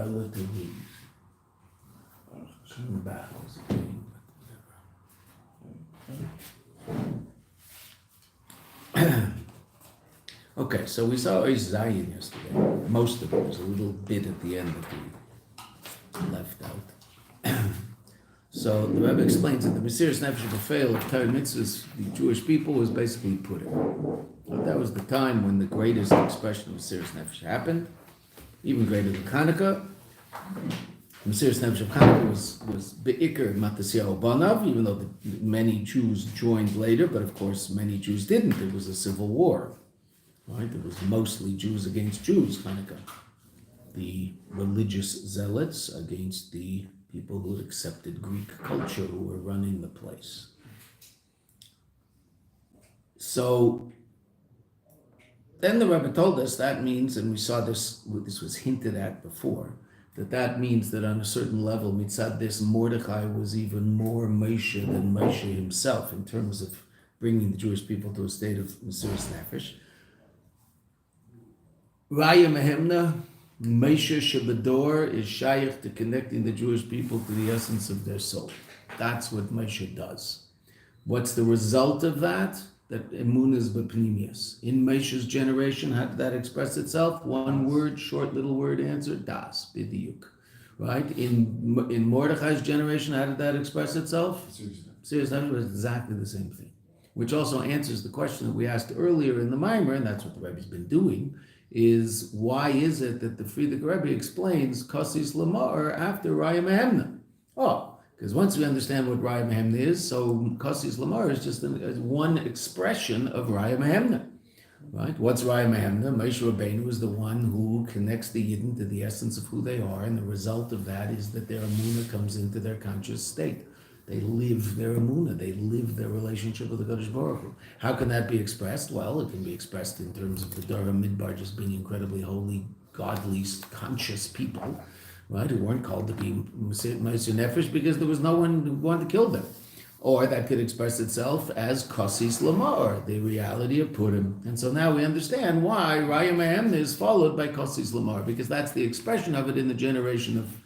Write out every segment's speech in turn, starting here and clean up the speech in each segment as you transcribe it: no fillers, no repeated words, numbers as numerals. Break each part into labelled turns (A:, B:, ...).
A: relatively in battles. Okay, so we saw Ois Zayin yesterday. Most of it. There's a little bit at the end that we left out. So the Rebbe explains that the Mesiras Nefesh B'Feil of Torah mitzvahs, the Jewish people, was basically Purim. But that was the time when the greatest expression of Mesiras Nefesh happened, even greater than Hanukkah. Mesiras Nefesh of Hanukkah was Be'ikr Matasyahu Banav, even though many Jews joined later, but of course many Jews didn't. There was a civil war, right? It was mostly Jews against Jews, Hanukkah. The religious zealots against the people who had accepted Greek culture, who were running the place. So then the Rebbe told us that means, and we saw this was hinted at before, that means that on a certain level, mitzad this, Mordechai was even more Moshe than Moshe himself in terms of bringing the Jewish people to a state of Mesiras Nefesh. Raya Mehemna, Moshe Shebador is shaykh to connecting the Jewish people to the essence of their soul. That's what Moshe does. What's the result of that? That emunah is b'pnimius. In Moshe's generation, how did that express itself? One word, short little word answer, das, b'diuk. Right? In Mordechai's generation, how did that express itself? Mesiras Nefesh was exactly the same thing. Which also answers the question that we asked earlier in the Maimer, and that's what the Rebbe's been doing, is why is it that the Frierdiker Rebbe explains Kosis Lamar after Raya Mehemna? Oh, because once we understand what Raya Mehemna is, so Kosis Lamar is just one expression of Raya Mehemna, right? What's Raya Mehemna? Moshe Rabbeinu is the one who connects the Yidden to the essence of who they are, and the result of that is that their emunah comes into their conscious state. They live their emunah, they live their relationship with the Kadosh Baruch Hu. How can that be expressed? Well, it can be expressed in terms of the Dora Midbar just being incredibly holy, godly, conscious people, right, who weren't called to be Mesiras Nefesh because there was no one who wanted to kill them. Or that could express itself as Kosis Lamar, the reality of Purim. And so now we understand why Raya Mehemna is followed by Kosis Lamar, because that's the expression of it in the generation of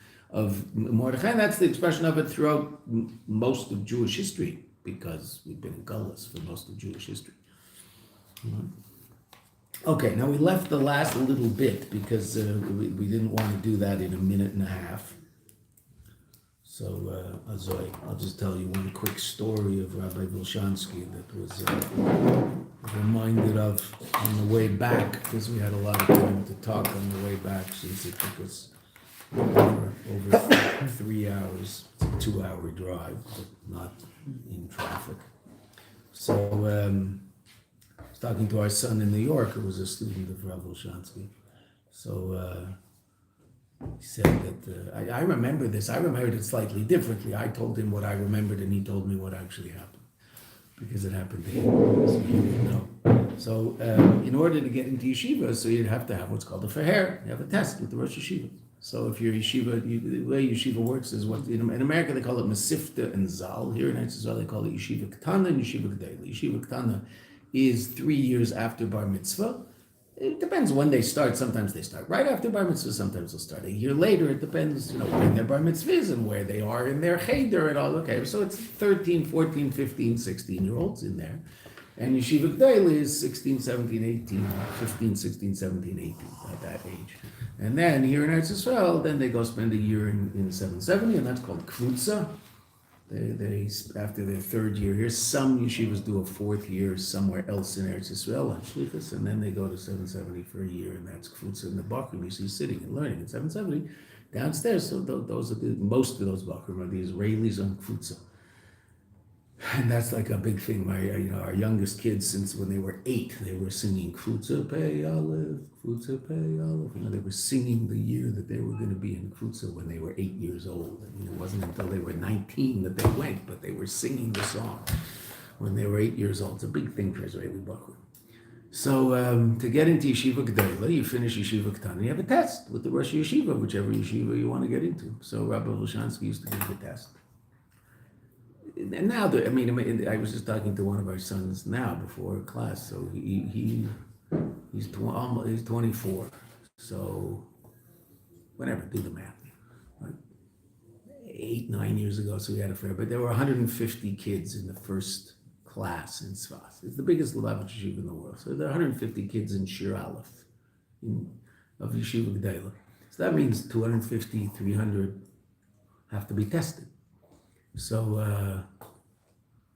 A: Mordechai, and that's the expression of it throughout most of Jewish history, because we've been in Gullus for most of Jewish history. Okay, now we left the last little bit because we didn't want to do that in a minute and a half. So, I'll just tell you one quick story of Rabbi Volshansky that was reminded of on the way back, because we had a lot of time to talk on the way back since it took us over 3 hours. It's a 2-hour drive, but not in traffic. So I was talking to our son in New York, who was a student of Rav Volshansky. So he said that, I remember this, I remembered it slightly differently. I told him what I remembered and he told me what actually happened, because it happened to him, so he didn't know. So in order to get into yeshiva, so you'd have to have what's called a feher. You have a test with the Rosh Yeshiva. So if you're yeshiva, the way yeshiva works is what in America they call it Masifta and Zal. Here in Israel they call it Yeshiva Ketana and Yeshiva Gedela. Yeshiva Ketana is 3 years after Bar Mitzvah. It depends when they start. Sometimes they start right after Bar Mitzvah. Sometimes they'll start a year later. It depends, when their Bar Mitzvah is and where they are in their cheder and all. Okay, so it's 13, 14, 15, 16-year-olds in there. And Yeshiva Gedela is 16, 17, 18, 15, 16, 17, 18, at that age. And then here in Eretz Yisrael, then they go spend a year in 770, and that's called Kvutza. They after their third year here, some yeshivas do a fourth year somewhere else in Eretz Yisrael on Shlichus, and then they go to 770 for a year, and that's Kvutza in the Bakrim. You see sitting and learning in 770 downstairs. So those are most of those Bakrim are the Israelis on Kvutza. And that's like a big thing. Our youngest kids, since when they were 8, they were singing Kvutza Pei Aleph, Kvutza Pei Aleph. They were singing the year that they were going to be in Kvutza when they were 8 years old. It wasn't until they were 19 that they went, but they were singing the song when they were 8 years old. It's a big thing for Israeli Bakur. So to get into Yeshiva Gedela, you finish Yeshiva Ketana, you have a test with the Rosh Yeshiva, whichever yeshiva you want to get into. So Rabbi Volshansky used to give the test. And now, I was just talking to one of our sons now before class. So he's 24. So whatever, do the math. Right? 8, 9 years ago, so we had a fair, but there were 150 kids in the first class in Sfas. It's the biggest Lubavitch yeshiva in the world. So there are 150 kids in Shir Aleph of Yeshiva G'dayla. So that means 250, 300 have to be tested. So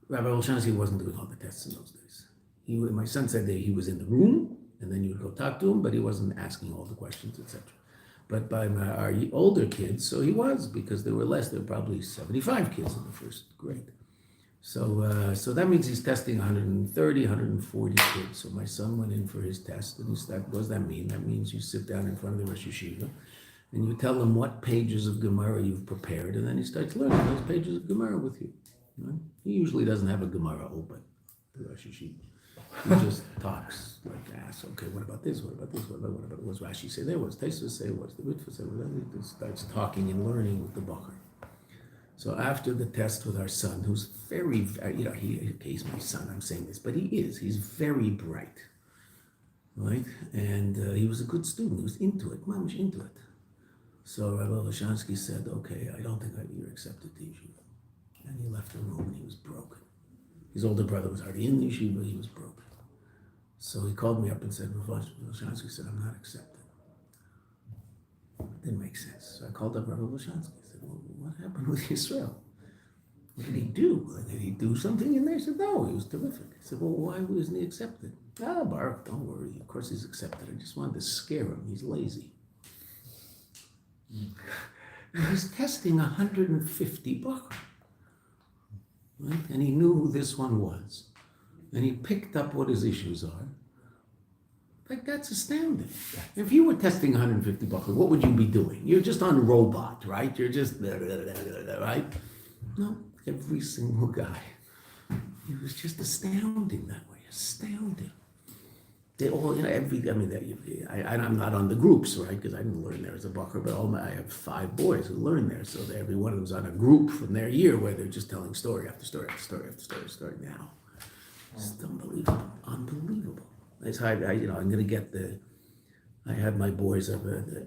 A: Rabbi Olshansky wasn't doing all the tests in those days. My son said that he was in the room, and then you would go talk to him, but he wasn't asking all the questions, etc. But by our older kids, so he was, because there were less. There were probably 75 kids in the first grade. So that means he's testing 130, 140 kids. So my son went in for his test, and what does that mean? That means you sit down in front of the Rosh Yeshiva, and you tell him what pages of Gemara you've prepared, and then he starts learning those pages of Gemara with you. Right? He usually doesn't have a Gemara open, the Rosh Yeshiva. He just talks, like asks, okay, what about this? What about this? What about what's Rashi say there? What's Tosfos say? What's the Ritva say? He just starts talking and learning with the Bocher. So after the test with our son, who's very, he's my son, I'm saying this, but he's very bright, right? And he was a good student, he was into it, mamish into it. So Rabbi Olshansky said, okay, I don't think you're accepted to yeshiva. And he left the room and he was broken. His older brother was already in the yeshiva, he was broken. So he called me up and said, Rabbi Olshansky said, I'm not accepted. It didn't make sense. So I called up Rabbi Olshansky. I said, well, what happened with Yisrael? What did he do? Did he do something in there? He said, no, he was terrific. I said, well, why wasn't he accepted? Baruch, don't worry. Of course he's accepted. I just wanted to scare him. He's lazy. And he's testing 150 bucks. Right? And he knew who this one was. And he picked up what his issues are. Like, that's astounding. If you were testing 150 bucks, what would you be doing? You're just on robot, right? You're just, right? No, every single guy. It was just astounding that way, astounding. They all, I'm not on the groups, right? Because I didn't learn there as a Bocher, but I have 5 boys who learned there. So every one of them was on a group from their year where they're just telling story after story after story after story now. It's unbelievable, unbelievable. I'm going to get I have my boys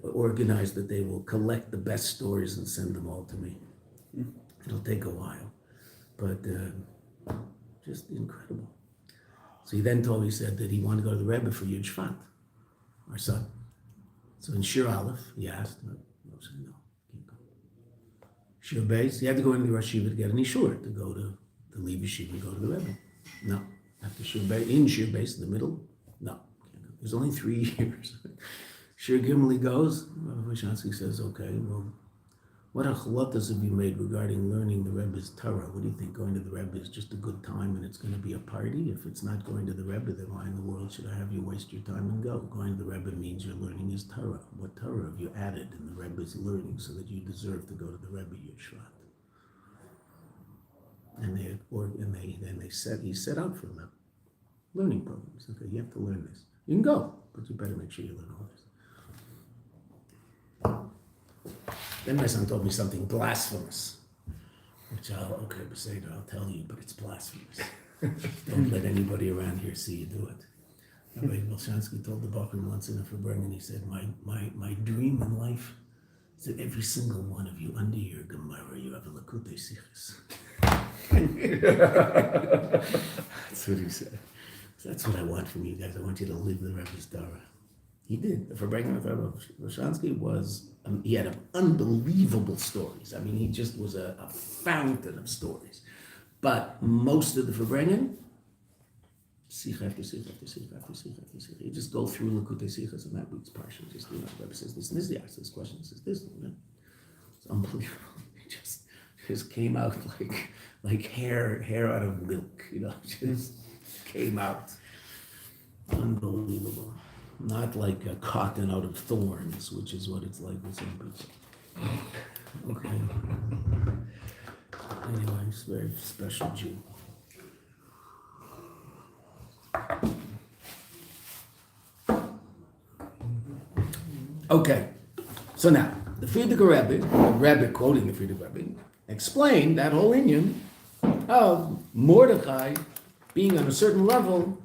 A: organized that they will collect the best stories and send them all to me. It'll take a while, but just incredible. So he then he said that he wanted to go to the Rebbe for Yud Shvat, our son. So in Shir Aleph, he asked, I said, no, can't go. Shir Beis, he had to go into the Rosh Yeshiva to get an shiur, to leave Yeshiva and go to the Rebbe. No. After Shir Beis, in Shir Beis, in the middle, no. There's only 3 years. Shir Gimli goes, Rabbi Vishansky says, okay, well, what achlotas have you made regarding learning the Rebbe's Torah? What do you think? Going to the Rebbe is just a good time and it's going to be a party? If it's not going to the Rebbe, then why in the world should I have you waste your time and go? Going to the Rebbe means you're learning his Torah. What Torah have you added in the Rebbe's learning so that you deserve to go to the Rebbe Yud Shvat? And he set out for them learning programs. Okay, you have to learn this. You can go, but you better make sure you learn all this. Then my son told me something blasphemous, which I'll tell you, but it's blasphemous. Don't let anybody around here see you do it. Rabbi Bolshansky told the Bocher once in a Farbrengen, he said, my dream in life is that every single one of you, under your Gemara, you have a Likutei Sichos. That's what he said. So that's what I want from you guys. I want you to live the Rebbe's Torah. He did. The Farbrengen of Rabbi Bolshansky was, he had unbelievable stories. I mean, he just was a fountain of stories. But most of the Farbrengen, Sikh after Sikh after Sikh after Sikh after Sikh. You just go through Likutei Sichos and that week's parsha. Just, the Rebbe says this and this, he asks this question, says this. It's unbelievable. He just came out like hair out of milk, just came out. Unbelievable. Not like a cotton out of thorns, which is what it's like with some people. Okay. Anyway, he's a very special Jew. Okay. So now, the Frierdiker Rebbe, quoting the Frierdiker Rebbe, explained that whole inyan of Mordechai being on a certain level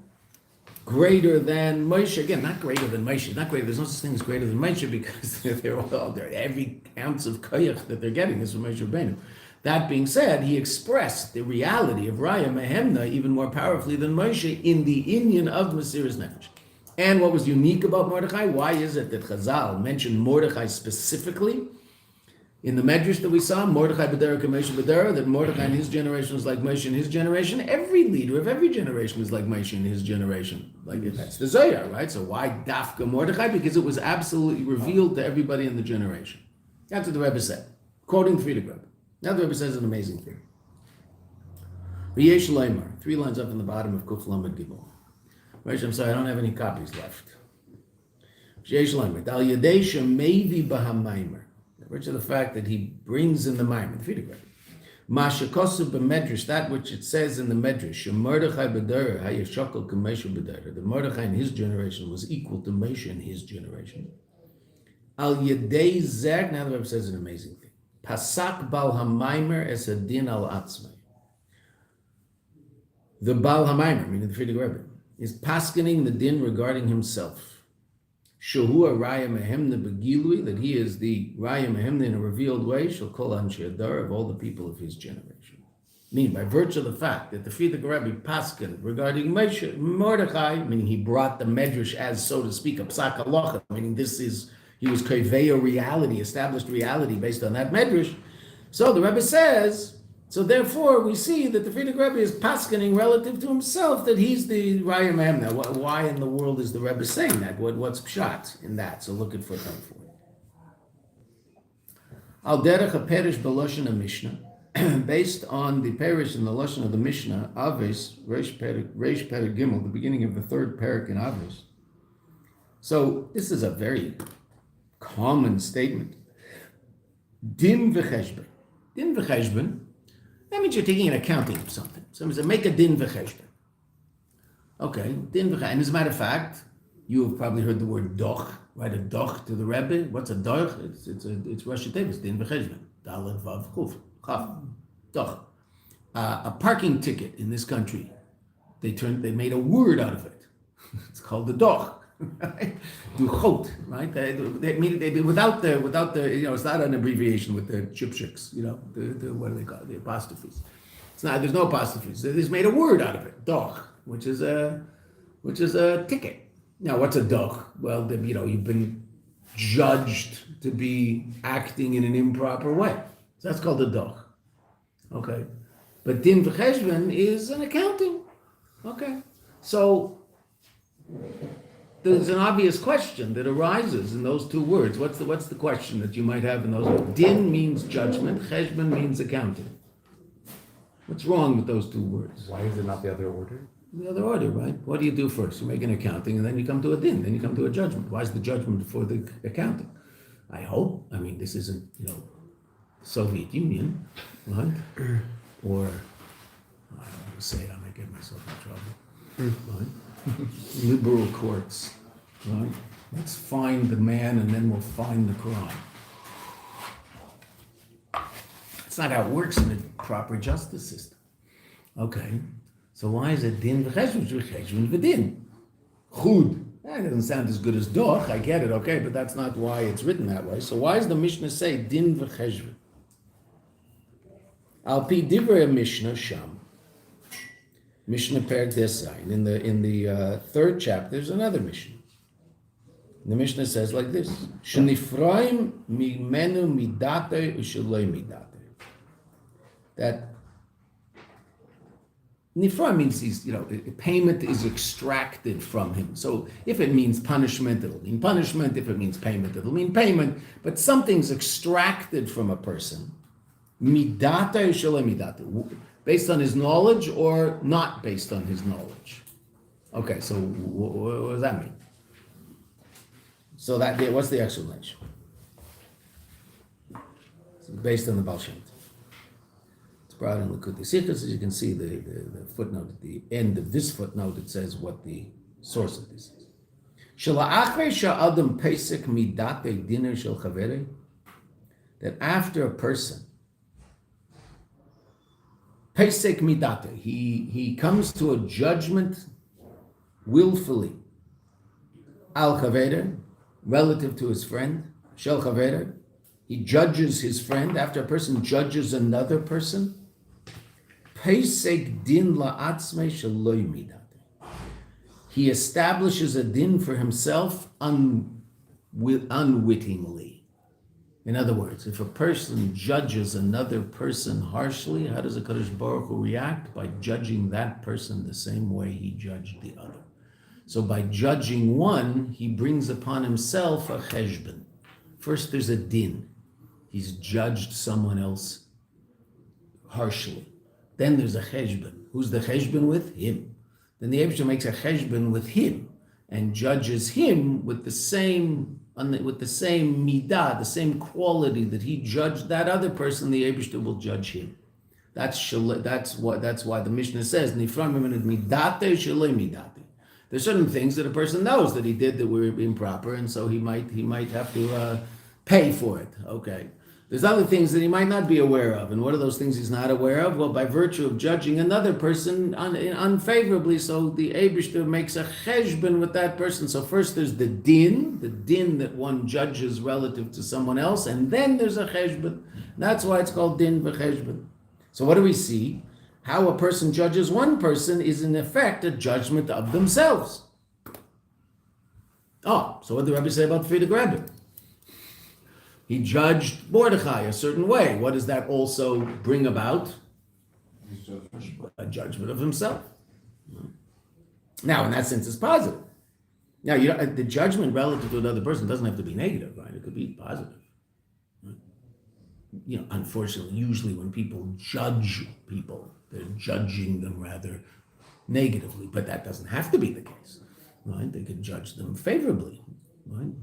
A: greater than Moshe. Again, not greater than Moshe. Not greater. There's no such thing as greater than Moshe because they're every ounce of koyach that they're getting is from Moshe Rabbeinu. That being said, he expressed the reality of Raya Mehemna even more powerfully than Moshe in the inyan of Mesiras Nefesh. And what was unique about Mordechai? Why is it that Chazal mentioned Mordechai specifically? In the Medrash that we saw, Mordechai B'derek and Moshe B'derek, that Mordechai in his generation is like Moshe in his generation. Every leader of every generation is like Moshe in his generation. Like that's the Zohar, right? So why Dafka Mordechai? Because it was absolutely revealed to everybody in the generation. That's what the Rebbe said, quoting the Rebbe. Now the Rebbe says an amazing thing. V'yesh Leimar, 3 lines up in the bottom of Kuf Lamed Gimel. Moshe, I'm sorry, I don't have any copies left. V'yesh Leimar, Dal Yadei Shemevi B'Hamaimer. Which of the fact that he brings in the Maimer, the Friedrich Rebbe. Masha Kosev b'Medrash, that which it says in the Medrash, Mordechai b'Dorah hayashokol k'Moshe b'Dorah. The Mordechai in his generation was equal to Moshe in his generation. Al Yedei Zeh, now the Rebbe says an amazing thing. Pasak Bal HaMaimer es Adin al Atzmai. The Bal HaMaimer, meaning the Friedrich Rebbe, is paskening the din regarding himself. Shehu Raya Mehemna Begilui, that he is the Raya Mehemna in a revealed way, shall call Anshe Adar, of all the people of his generation. Meaning, by virtue of the fact that the Friedrich Rebbe paskin regarding Moshe, Mordechai, meaning he brought the Medrash as, so to speak, a psak halacha, meaning he was kaveh reality, established reality based on that Medrash. So the Rebbe says, so therefore we see that the Friedrich Rebbe is paskening relative to himself that he's the Raya Mehemna. Why in the world is the Rebbe saying that? What's pshat in that? So look at footnote 4. Al derech a perish b'loshen a Mishnah, based on the perish in the loshen of the Mishnah, Aves, Reish Perek Gimel, the beginning of the 3rd parak in Aves. So this is a very common statement. Din v'cheshben. Din v'cheshben, that means you're taking an accounting of something. Somebody said, make a din v'cheshben. Okay, din v'cheshben. And as a matter of fact, you have probably heard the word doch, right? A doch to the Rebbe. What's a doch? It's Rosh Hashanah, din v'cheshben. Dalet vav chuf, chaf, doch. A parking ticket in this country, they made a word out of it. It's called the doch. Right? Duchot, right? They without the it's not an abbreviation with the chipshiks, the what do they call it? The apostrophes. It's not. There's no apostrophes. They just made a word out of it. Doch, which is a ticket. Now, what's a doch? Well, you've been judged to be acting in an improper way. So that's called a doch. Okay, but din v'cheshben is an accounting. Okay, so there's an obvious question that arises in those 2 words. What's the question that you might have in those words? Din means judgment, cheshbon means accounting. What's wrong with those 2 words?
B: Why is it not the other order?
A: The other order, right? What do you do first? You make an accounting and then you come to a din, then you come to a judgment. Why is the judgment before the accounting? I hope, this isn't, Soviet Union, right? Or, I don't want to say it, I might get myself in trouble, right? Liberal courts, right? Let's find the man and then we'll find the crime. That's not how it works in a proper justice system. Okay, so why is it din v'cheshbon v'din? Chud. That doesn't sound as good as doch, I get it, okay, but that's not why it's written that way. So why does the Mishnah say din v'cheshbon? Al pi divrei Mishnah sham. Mishnah Perek Desayin. In the 3rd chapter, there's another Mishnah. The Mishnah says like this: Shenifraim mimenu midate u'sheloi midate. That nifra means payment is extracted from him. So if it means punishment, it'll mean punishment. If it means payment, it'll mean payment. But something's extracted from a person. Midate u'sheloi midate. Based on his knowledge or not based on his knowledge? Okay, so what does that mean? So what's the explanation? It's based on the Baal Shem Tov. It's brought in Likkutei Sichos, as you can see the footnote at the end of this footnote. It says what the source of this is. Shela'achrei sha'adam pesek midate diner shel chaverei. That after a person Pesek midate. He comes to a judgment willfully, al chaveder, relative to his friend, shel chaveder, he judges his friend. After a person judges another person, pesek din la'atzmei sheloi midate. He establishes a din for himself unwittingly. In other words, if a person judges another person harshly, how does the Kadosh Baruch Hu react? By judging that person the same way he judged the other. So by judging one, he brings upon himself a cheshbon. First, there's a din. He's judged someone else harshly. Then there's a cheshbon. Who's the cheshbon with? Him. Then the Eibishter makes a cheshbon with him and judges him with the same midah, the same quality that he judged that other person. The Eibishter will judge him. That's why the Mishnah says nifram midate shalei midate. There's certain things that a person knows that he did that were improper, and so he might have to pay for it. Okay. There's other things that he might not be aware of. And what are those things he's not aware of? Well, by virtue of judging another person unfavorably, so the Eibishter makes a cheshbon with that person. So first there's the din that one judges relative to someone else, and then there's a cheshbon. That's why it's called din v'cheshbon. So what do we see? How a person judges one person is in effect a judgment of themselves. Oh, so what did the Rabbi say about Veata Rabbi? He judged Mordechai a certain way. What does that also bring about? A judgment of himself. Now, in that sense, it's positive. Now, the judgment relative to another person doesn't have to be negative, right? It could be positive. Unfortunately, usually when people judge people, they're judging them rather negatively, but that doesn't have to be the case, right? They can judge them favorably, right?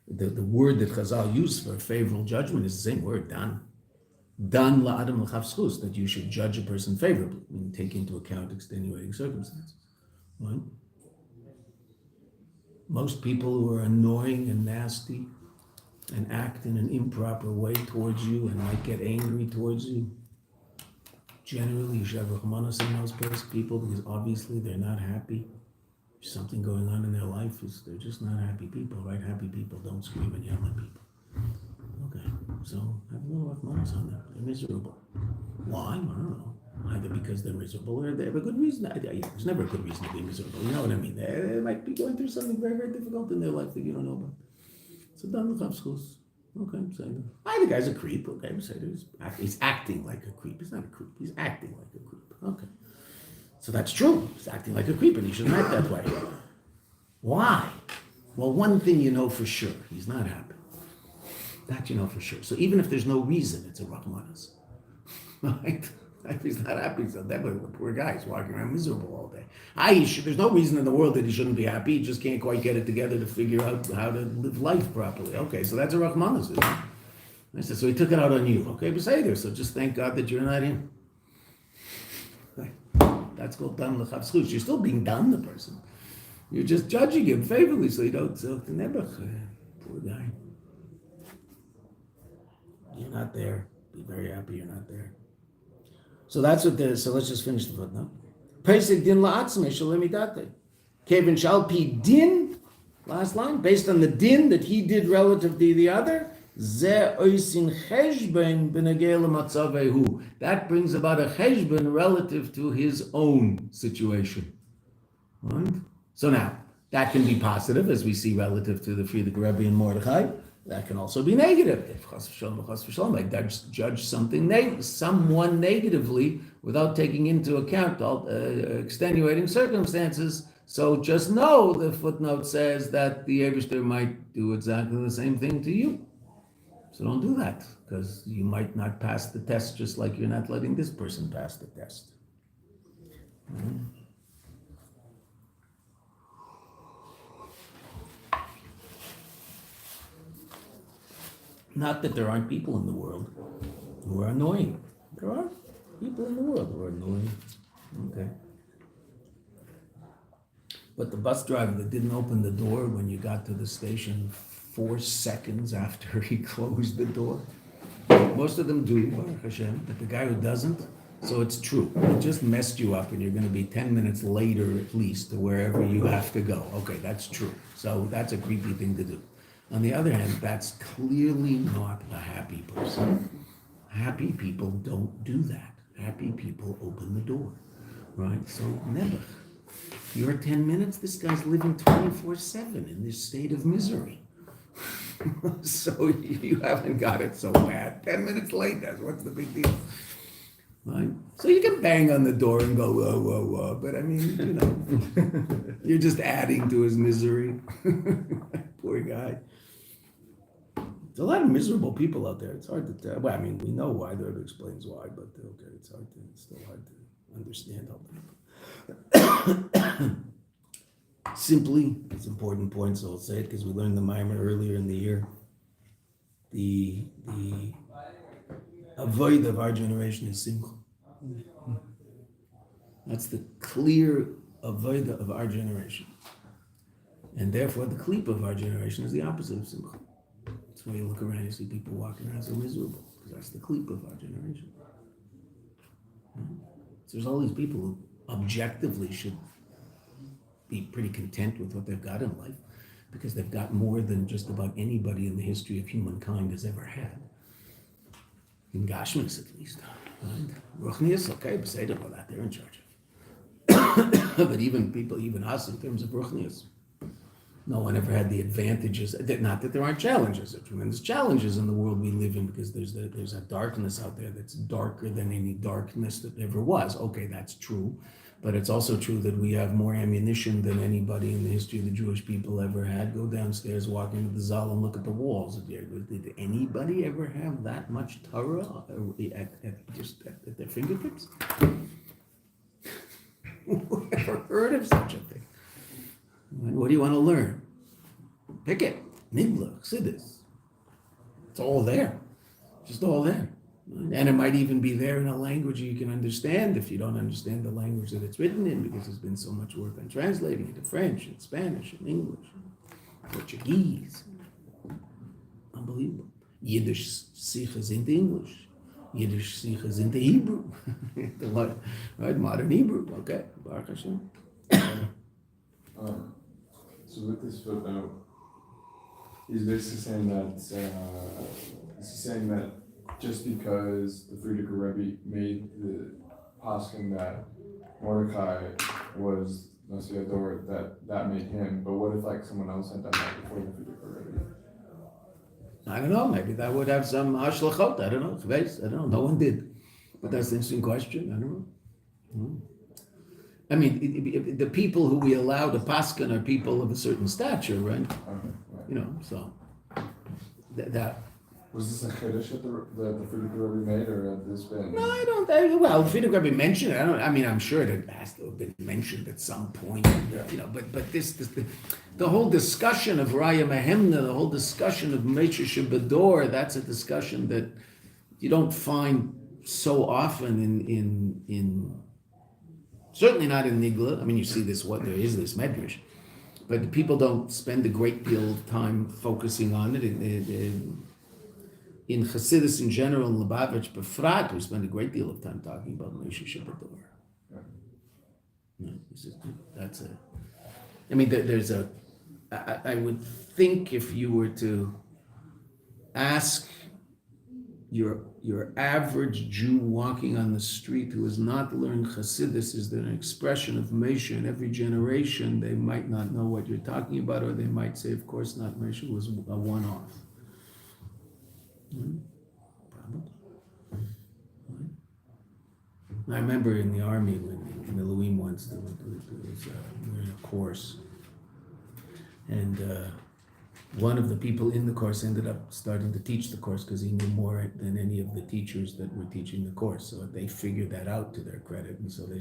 A: The word that Chazal used for favorable judgment is the same word, dan. Dan la'adam l'chav zchus, that you should judge a person favorably and take into account extenuating circumstances. Right? Most people who are annoying and nasty and act in an improper way towards you and might get angry towards you, generally you should have rachmanos in those people because obviously they're not happy. Something going on in their life they're just not happy people, right? Happy people don't scream and yell at people. Okay, so have a little rachmanos on them. They're miserable. Why? I don't know. Either because they're miserable or they have a good reason. There's never a good reason to be miserable. You know what I mean? They might be going through something very, very difficult in their life that you don't know about. So dan l'chav zchus. Okay, so the guy's a creep. Okay, so he's acting like a creep. He's not a creep. He's acting like a creep. Okay. So that's true. He's acting like a creep and he shouldn't act that way. Why? Well, one thing you know for sure, he's not happy. That you know for sure. So even if there's no reason, it's a rachmanos. Right? If he's not happy, so that poor guy is walking around miserable all day. There's no reason in the world that he shouldn't be happy. He just can't quite get it together to figure out how to live life properly. Okay, so that's a rachmanos, isn't it? I said, so he took it out on you. Okay, Beseder, so just thank God that you're not him. That's called dan l'chav zchus. You're still being dan the person. You're just judging him favorably, so you don't zilch the nebuch. Poor guy. You're not there. Be very happy you're not there. So that's what so let's just finish the footnote. Pesek din la'atzmei shalei midate. Kevin shal pi din, last line, based on the din that he did relative to the other, that brings about a cheshbon relative to his own situation. Right? So now, that can be positive, as we see relative to the Veata Rabbi and Mordechai. That can also be negative. If chas v'shalom, I judge someone negatively without taking into account extenuating circumstances. So just know, the footnote says that the Eibishter might do exactly the same thing to you. So don't do that, because you might not pass the test, just like you're not letting this person pass the test. Mm-hmm. Not that there aren't people in the world who are annoying. There are people in the world who are annoying. Okay. But the bus driver that didn't open the door when you got to the station 4 seconds after he closed the door, most of them do, Baruch Hashem, but the guy who doesn't, So it's true. It just messed you up and you're going to be 10 minutes later at least to wherever you have to go. Okay, that's true. So that's a creepy thing to do. On the other hand, that's clearly not a happy person. Happy people don't do that. Happy people open the door, right? So never. You're 10 minutes, this guy's living 24/7 in this state of misery. So you haven't got it so bad. 10 minutes late, that's what's the big deal? Right? So you can bang on the door and go, whoa, whoa, whoa. But I mean, you're just adding to his misery. Poor guy. There's a lot of miserable people out there. It's hard to tell. Well, I mean, we know why. The Rebbe explains why, but okay, it's still hard to understand how people. Simply, it's an important point, so I'll say it because we learned the Maimer earlier in the year. The avoid of our generation is simcha. That's the clear avoid of our generation. And therefore, the kleep of our generation is the opposite of simcha. That's why you look around, you see people walking around so miserable, because that's the kleep of our generation. So there's all these people who objectively should be pretty content with what they've got in life, because they've got more than just about anybody in the history of humankind has ever had. In Gashmis, at least. Ruchnius, okay, Beseder, well, that they're in charge of. But even us, in terms of Ruchnius, no one ever had the advantages. Not that there aren't challenges, there are tremendous challenges in the world we live in, because there's a darkness out there that's darker than any darkness that ever was. Okay, that's true. But it's also true that we have more ammunition than anybody in the history of the Jewish people ever had. Go downstairs, walk into the Zal, and look at the walls. Did anybody ever have that much Torah at their fingertips? Who ever heard of such a thing? What do you want to learn? Pick it. Nigla, Chassidus. It's all there. Just all there. And it might even be there in a language you can understand if you don't understand the language that it's written in, because there's been so much work on translating it to French and Spanish and English and Portuguese. Unbelievable. Yiddish sichas into English. Yiddish sichas into Hebrew. Right? Modern Hebrew. Okay. Baruch Hashem.
B: So with this footnote, he's basically saying that just because the Frierdiker Rebbe made the poskim that Mordecai was Nasi Ador, that made him. But what if like someone else had done that before the Frierdiker Rebbe?
A: I don't know. Maybe that would have some hashlachot. I don't know. I don't know. No one did. But that's an interesting question. I don't know. I mean, the people who we allow to paskin are people of a certain stature, right?
B: Okay, right.
A: You know, so that.
B: Was this a chiddush that the Frierdiker Rebbe made, or had this been?
A: No, I don't. Well, Frierdiker Rebbe mentioned it. I'm sure it has to have been mentioned at some point.
B: Yeah.
A: You know, but the whole discussion of Raya Mehemna, the whole discussion of Meisha Shebador, that's a discussion that you don't find so often in certainly not in Nigla. I mean, you see this. What there is this medrash, but people don't spend a great deal of time focusing on it. In Chassidus in general, in Lubavitch Befrat, we spend a great deal of time talking about Meisha Shebador. That's a. I mean, there's a. I would think if you were to ask your average Jew walking on the street who has not learned Chassidus, is there an expression of Meisha in every generation? They might not know what you're talking about, or they might say, of course not, Meisha was a one-off. Probably. I remember in the army, when in Elohim once, we were in a course, and one of the people in the course ended up starting to teach the course because he knew more than any of the teachers that were teaching the course. So they figured that out to their credit, and so they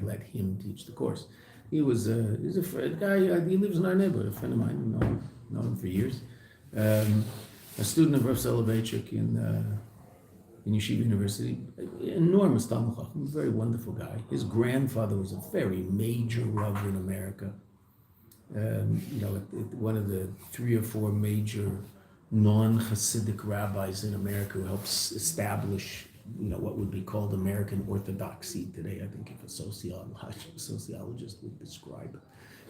A: let him teach the course. He's a guy, he lives in our neighborhood, a friend of mine, I've known him for years. A student of Rav Soloveitchik in Yeshiva University, enormous Talmud Chacham, very wonderful guy. His grandfather was a very major Rav in America. One of the 3 or 4 major non-Hasidic rabbis in America who helped establish what would be called American Orthodoxy today. I think if a sociologist would describe it.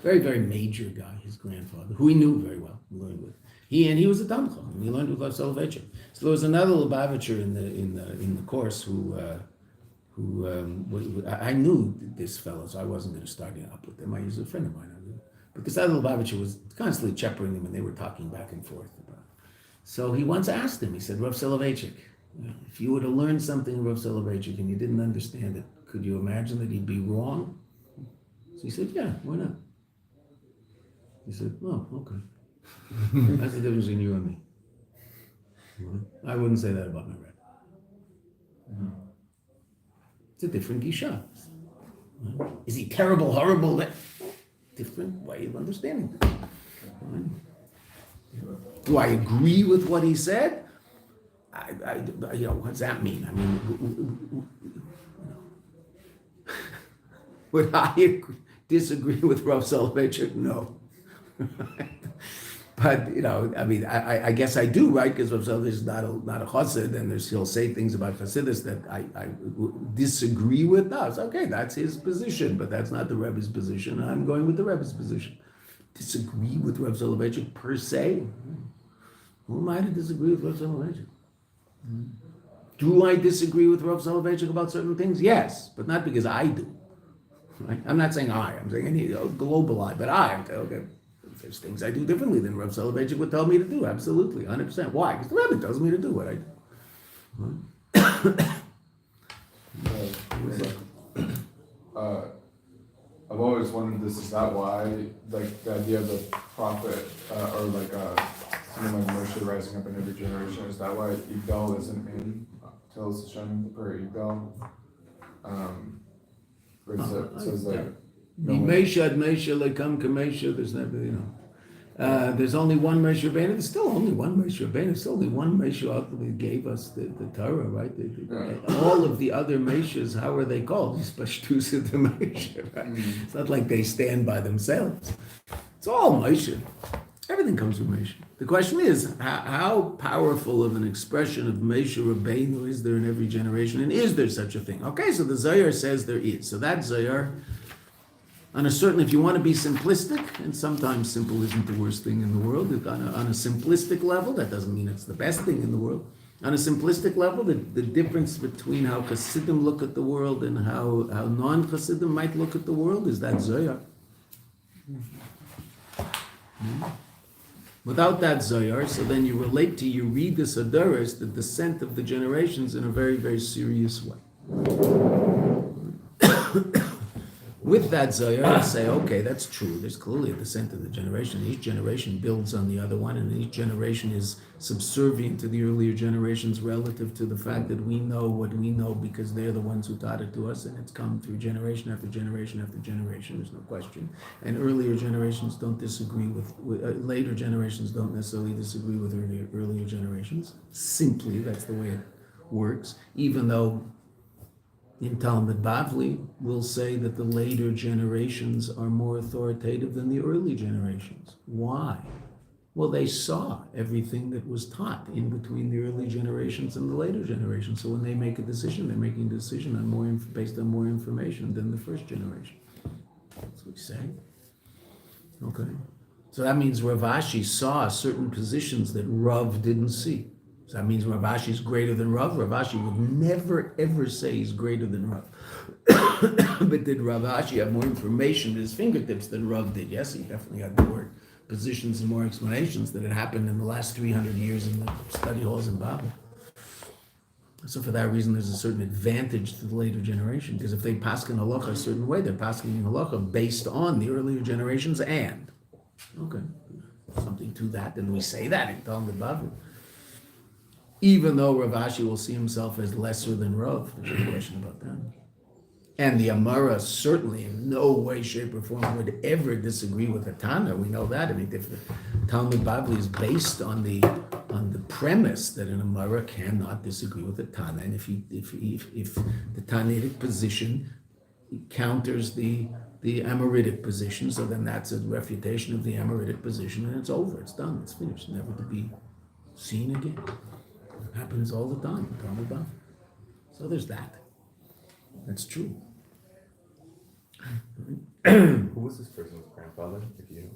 A: Very, very major guy, his grandfather, who he knew very well, learned with. He was a Talmud, and he learned with Rav Soloveitchik. So there was another Lubavitcher in the course who I knew this fellow, so I wasn't going to start it up with him. He was a friend of mine. But this other Lubavitcher was constantly chaperoning him, and they were talking back and forth about it. So he once asked him, he said, Rav Soloveitchik, if you were to learn something of Rav Soloveitchik and you didn't understand it, could you imagine that he'd be wrong? So he said, yeah, why not? He said, oh, okay. That's the difference between you and me. I wouldn't say that about my Rebbe. It's a different gisha. Is he terrible, horrible? Different way of understanding. Do I agree with what he said? What does that mean? I mean, would I disagree with Rav Soloveitchik? No. But I guess I do, right? Because Rav Soloveitchik is not a chassid, and he'll say things about Chassidus that I disagree with. No, it's okay. That's his position, but that's not the Rebbe's position. I'm going with the Rebbe's position. Disagree with Rav Soloveitchik per se? Who am I to disagree with Rav Soloveitchik? Do I disagree with Rav Soloveitchik about certain things? Yes, but not because I do. Right? I'm not saying I'm saying any global I, but I'm okay. There's things I do differently than Rav Soloveitchik would tell me to do. Absolutely, 100%. Why? Because the Rebbe tells me to do what I
B: do. I've always wondered this. Is that why, like, the idea of the prophet, or like someone like Moshe rising up in every generation? Is that why Igdal isn't in Till's Hashem per Igdal? Where it says like.
A: Mesha ad Mesha lekam kamesha. There's never, there's only one Moshe Rabbeinu. There's still only one Moshe Rabbeinu. There's still only one Moshe ultimately gave us the Torah, right? All of the other Meshas, how are they called? These Pashtus of the Moshe, right? It's not like they stand by themselves. It's all Moshe. Everything comes from Moshe. The question is, how powerful of an expression of Moshe Rabbeinu is there in every generation, and is there such a thing? Okay, so the Zohar says there is. So that Zohar, on a certain, if you want to be simplistic, and sometimes simple isn't the worst thing in the world, on a simplistic level, that doesn't mean it's the best thing in the world. On a simplistic level, the difference between how Chassidim look at the world and how non-Chassidim might look at the world is that Zohar. Without that Zohar, so then you read the Sadaris, the descent of the generations, in a very, very serious way. With that Zohar, you say, okay, that's true. There's clearly a descent of the generation. Each generation builds on the other one, and each generation is subservient to the earlier generations relative to the fact that we know what we know because they're the ones who taught it to us, and it's come through generation after generation after generation. There's no question. And earlier generations don't disagree with later generations don't necessarily disagree with earlier generations. Simply, that's the way it works. Even though in Talmud Bavli, we'll say that the later generations are more authoritative than the early generations. Why? Well, they saw everything that was taught in between the early generations and the later generations. So when they make a decision, they're making a decision on based on more information than the first generation. That's what you say. Okay. So that means Rav Ashi saw certain positions that Rav didn't see. So that means Rav Ashi is greater than Rav. Rav Ashi would never ever say he's greater than Rav. But did Rav Ashi have more information at his fingertips than Rav did? Yes, he definitely had more positions and more explanations that had happened in the last 300 years in the study halls in Babel. So for that reason, there's a certain advantage to the later generation, because if they paskin halacha a certain way, they're paskin halacha based on the earlier generations and. Okay, something to that, and we say that in Talmud Bavli. Even though Rav Ashi will see himself as lesser than Rav, there's no question about that. And the Amara certainly in no way, shape, or form would ever disagree with the Tana. We know that. I mean, if the Talmud Bavli is based on the premise that an Amara cannot disagree with the Tana, and if the Tannaitic position counters the Amoritic position, so then that's a refutation of the Amoritic position, and it's over. It's done. It's finished. Never to be seen again. It happens all the time in Talmud Bavli. So there's that. That's true.
C: Who was this person's grandfather, if you know?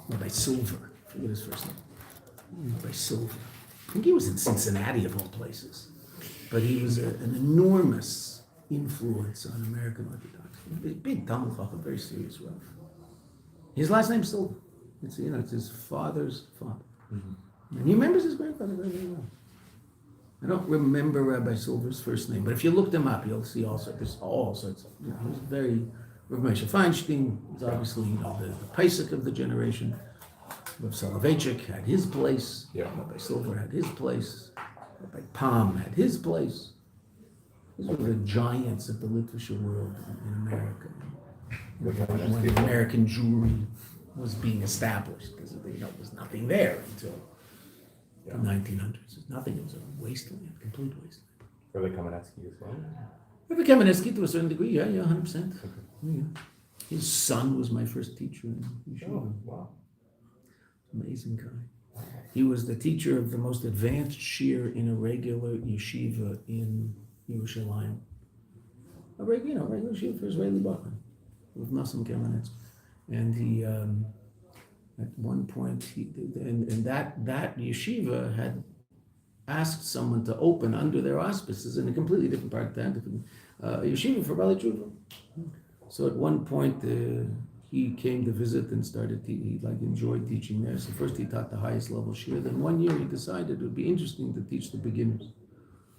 A: Rabbi Silver. I forget his first name. Rabbi Silver. I think he was in Cincinnati of all places. But he was an enormous influence on American Orthodoxy. Big Talmud Chacham, very serious Rav. His last name's Silver. It's his father's father. Mm-hmm. And he remembers his grandfather very, very well. I don't remember Rabbi Silver's first name, but if you look them up, you'll see there's all sorts of, he was very, Rabbi Moshe Feinstein was obviously, the Pesach of the generation. Rabbi Soloveitchik had his place.
C: Yeah.
A: Rabbi Silver had his place. Rabbi Palm had his place. These were the giants of the literature world in America. When the American Jewry was being established, because there was nothing there until the 1900s. Nothing. It was a wasteland, complete wasteland.
C: Rabbi Kamenetsky as well?
A: Rabbi Kamenetsky to a certain degree, yeah, 100%. Okay. Yeah. His son was my first teacher in yeshiva.
C: Oh, wow.
A: Amazing guy. He was the teacher of the most advanced shiur in a regular yeshiva in Yerushalayim. A regular yeshiva for Israeli Bachman with Nasim Kamenetsky. And he, at one point, that yeshiva had asked someone to open under their auspices in a completely different part of town, yeshiva for Bali Tshuva. So at one point, he came to visit and started, he enjoyed teaching there. So first he taught the highest level shiur. Then one year he decided it would be interesting to teach the beginners.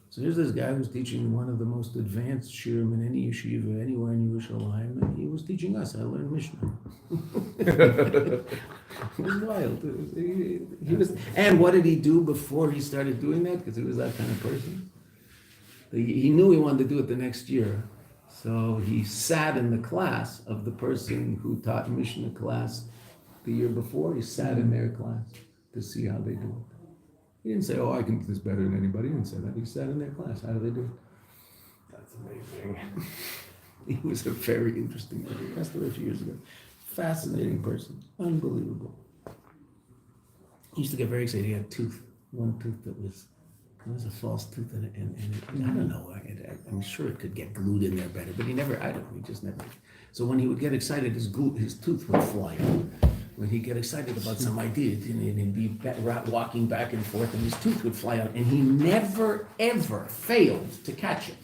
A: So here's this guy who's teaching one of the most advanced shiurim in any yeshiva anywhere in Yerushalayim, and he was teaching us how to learn Mishnah. It was wild. He was, and what did he do before he started doing that? Because he was that kind of person. He knew he wanted to do it the next year. So he sat in the class of the person who taught Mishnah class the year before. He sat in their class to see how they do it. He didn't say, I can do this better than anybody. He didn't say that. He sat in their class. How do they do it?
C: That's amazing.
A: He was a very interesting guy. He passed away a few years ago. Fascinating person. Unbelievable. He used to get very excited. He had one tooth that was a false tooth, and I don't know. I'm sure it could get glued in there better, but he just never. So when he would get excited, his tooth would fly out. When he'd get excited about some idea, and he'd be walking back and forth, and his tooth would fly out, and he never, ever failed to catch it.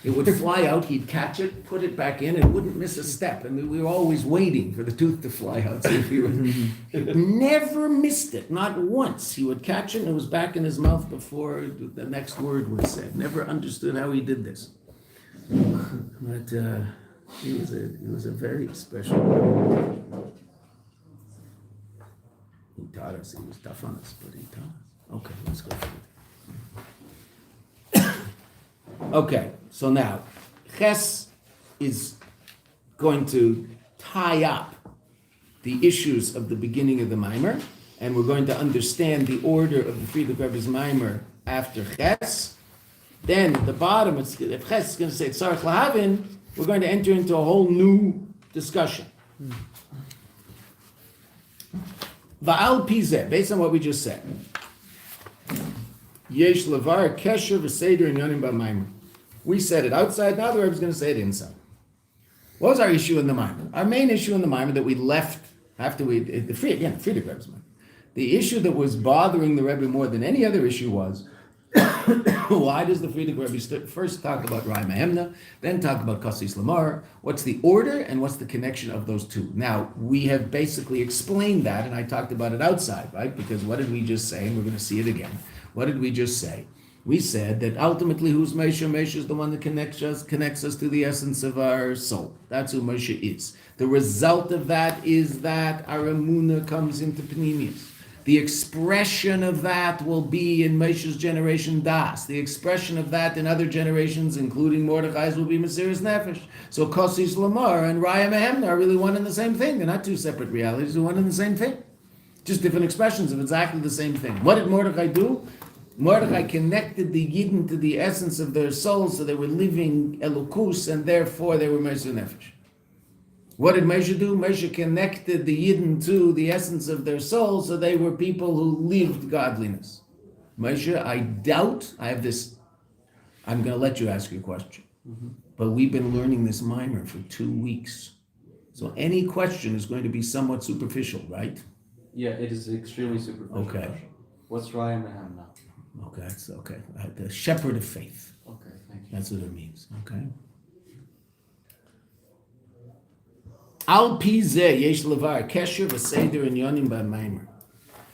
A: It would fly out, he'd catch it, put it back in, and wouldn't miss a step. And we were always waiting for the tooth to fly out. So he never missed it, not once. He would catch it, and it was back in his mouth before the next word was said. Never understood how he did this. But he was a very special guy. He taught us. He was tough on us, but he taught us. Okay, let's go for it. Okay, so now, Ches is going to tie up the issues of the beginning of the Maimer, and we're going to understand the order of the Friedrich Rebbe's Maimer after Ches. Then at the bottom, if Ches is going to say Tzarech Lahavin, we're going to enter into a whole new discussion. Va'al pizeh, based on what we just said. Yesh levar kesher v'seder inyanim b'maimer. We said it outside, now the Rebbe is going to say it inside. What was our issue in the Maimer? Our main issue in the Maimer that we left after the Friedrich Rebbe's Maimer. The issue that was bothering the Rebbe more than any other issue was, why does the Friedrich Rebbe first talk about Rai Mahemna, then talk about Kassis Lamar? What's the order and what's the connection of those two? Now, we have basically explained that, and I talked about it outside, right? Because what did we just say? And we're going to see it again. What did we just say? We said that ultimately who's Moshe? Moshe is the one that connects us to the essence of our soul. That's who Moshe is. The result of that is that our emunah comes into Pnimius. The expression of that will be in Moshe's generation Das. The expression of that in other generations, including Mordechai's, will be Mesiras Nefesh. So Kassis Lamar and Raya Mehemna are really one and the same thing. They're not two separate realities, they're one and the same thing. Just different expressions of exactly the same thing. What did Mordechai do? Mordechai connected the Yidden to the essence of their soul, so they were living Elokus, and therefore they were Mesiras Nefesh. What did Moshe do? Moshe connected the Yidden to the essence of their soul, so they were people who lived godliness. Moshe, I I'm going to let you ask your question. But we've been learning this mimer for 2 weeks. So any question is going to be somewhat superficial, right?
D: Yeah, it is extremely superficial.
A: Okay.
D: What's Raya Mehem now?
A: Okay, that's okay. The shepherd of faith.
D: Okay, thank you.
A: That's what it means, okay? Al pi zeh yesh levar kesher v'seder and yonim b'maimer.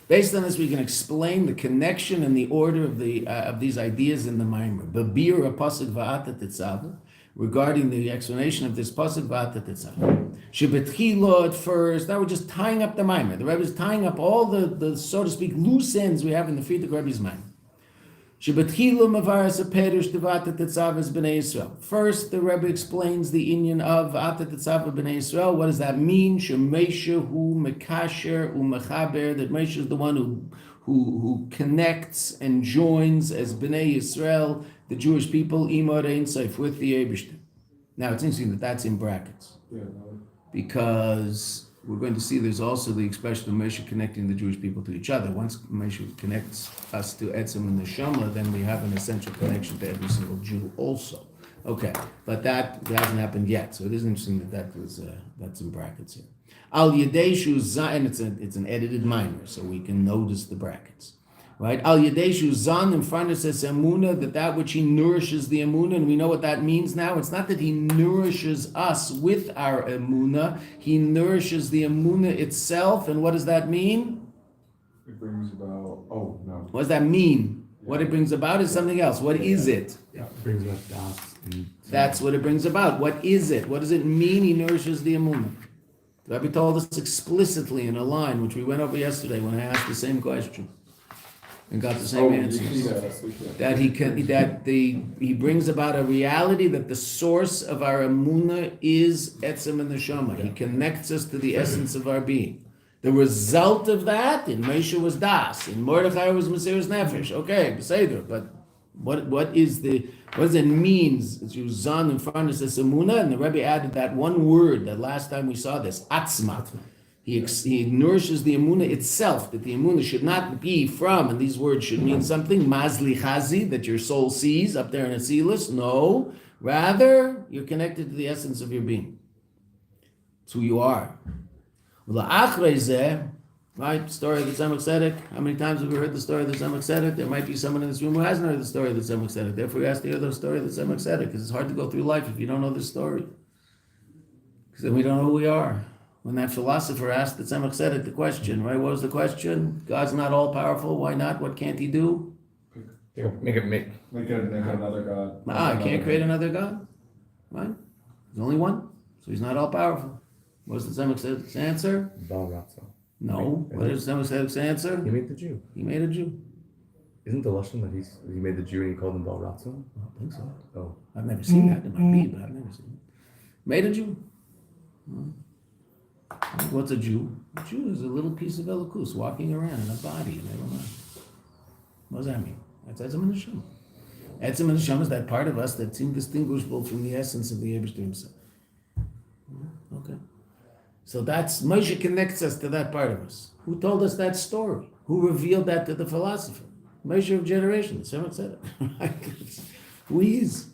A: Based on this, we can explain the connection and the order of these ideas in the Maimer. Babir a pasuk Veata tetzave, regarding the explanation of this pasuk Veata tetzave. Shebetchilo at first, now we're just tying up the Maimer. The Rebbe is tying up all the so to speak loose ends we have in the Friedrich Rebbe's Maimer. Shebetchilo mavaras a perush Veata tetzave is b'nei Yisrael. First, the Rebbe explains the inyan of Veata tetzave b'nei Yisrael. What does that mean? Shemesha hu mekasher u'mechaber. That Moshe is the one who connects and joins as b'nei Yisrael, the Jewish people, imor ein sof, with the Eibishter. Now it's interesting that that's in brackets, because we're going to see there's also the expression of Moshe connecting the Jewish people to each other. Once Moshe connects us to Etzem and Neshama, then we have an essential connection to every single Jew also. Okay, but that hasn't happened yet, so it is interesting that's in brackets here. Al Yadeshu Zan, it's an edited minor, so we can notice the brackets. Right? Al Yadeshu Zan in front of says Emunah, that which he nourishes the Emunah, and we know what that means now. It's not that he nourishes us with our Emunah, he nourishes the Emunah itself, and what does that mean?
B: It brings about,
A: What does that mean? What it brings about is something else. What is it?
C: It brings about das.
A: That's what it brings about. What is it? What does it mean he nourishes the Emunah? The Rabbi told us explicitly in a line, which we went over yesterday when I asked the same question and got the same answers. That he brings about a reality that the source of our emunah is etzem and neshama. He connects us to the essence of our being. The result of that in Moshe was das, in Mordechai was Mesiras Nefesh. Okay, beseder, but what does it mean? It's Zan in front of this emunah, and the Rebbe added that one word that last time we saw this, atzma. He nourishes the emunah itself, that the emunah should not be from, and these words should mean something, mazli chazi, that your soul sees up there in Atzilus. No, rather, you're connected to the essence of your being. It's who you are. Right, story of the Tzemach Tzedek. How many times have we heard the story of the Tzemach Tzedek? There might be someone in this room who hasn't heard the story of the Tzemach Tzedek. Therefore, we have to hear the story of the Tzemach Tzedek, because it's hard to go through life if you don't know the story. Because then we don't know who we are. When that philosopher asked the Tzemach Tzedek the question, right? What was the question? God's not all powerful. Why not? What can't he do?
C: Make
B: another God.
A: He can't create another God. Right? There's only one. So he's not all powerful. What's the Tzemach Tzedek's answer? No. What is Tzemach Tzedek's answer?
C: He made the Jew.
A: He made a Jew.
C: Isn't the lesson that he made the Jew and he called him Baal Ratzon?
A: I don't think so.
C: Oh.
A: I've never seen that. It might be, but I've never seen it. Made a Jew. What's a Jew? A Jew is a little piece of Elokus walking around in a body. Never mind. What does that mean? That's Etzem and Neshama. Etzem and Neshama is that part of us that's indistinguishable from the essence of the Eibishter himself. Okay. So that's, Moshe connects us to that part of us. Who told us that story? Who revealed that to the philosopher? Moshe of generation, someone said it. Who he is.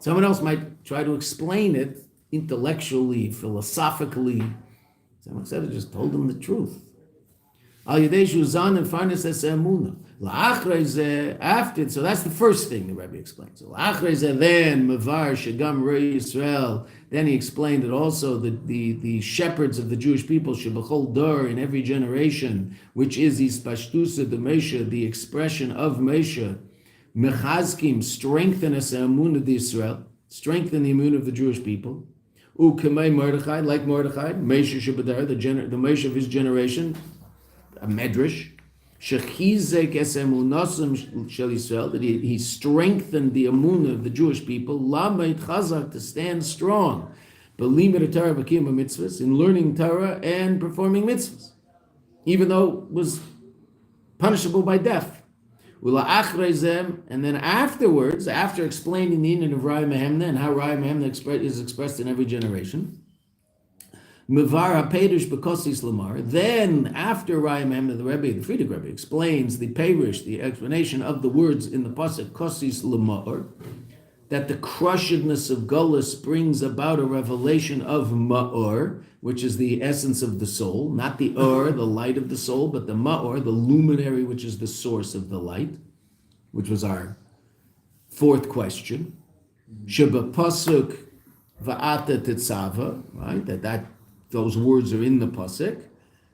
A: Someone else might try to explain it intellectually, philosophically. Someone said it, just told them the truth. Al Yadeshu Zan and Farnes es Emunah. After, so that's the first thing the Rebbe explains. So then Mavar Shagam Rei Yisrael. Then he explained that also the shepherds of the Jewish people Shebachol Dor in every generation, which is Ispashtusa the Moshe, the expression of Moshe, Mechazkim, strengthen us Emunah the Israel, strengthen the Emunah of the Jewish people. Ukemei Mordechai, like Mordechai, Moshe Shebadar, the Moshe of his generation, a medrash. Shechizek es emunasam shel Yisrael, that he strengthened the emunah of the Jewish people. Lamed chazak, to stand strong. B'limud Torah v'kiyum mitzvahs, in learning Torah and performing mitzvahs, even though it was punishable by death. And then afterwards, after explaining the inyan of Raya Mehemna and how Raya Mehemna is expressed in every generation, Mevar HaPerush B'Kosis Lamar. Then, after Raya Mehemna, the Frierdiker Rebbe, explains the Perush, the explanation of the words in the pasuk Kosis Lamar, that the crushedness of Gullus brings about a revelation of Ma'or, which is the essence of the soul, not the Or, the light of the soul, but the Ma'or, the luminary, which is the source of the light, which was our fourth question. Sheba pasuk Veata tetzave, right? That those words are in the pasuk.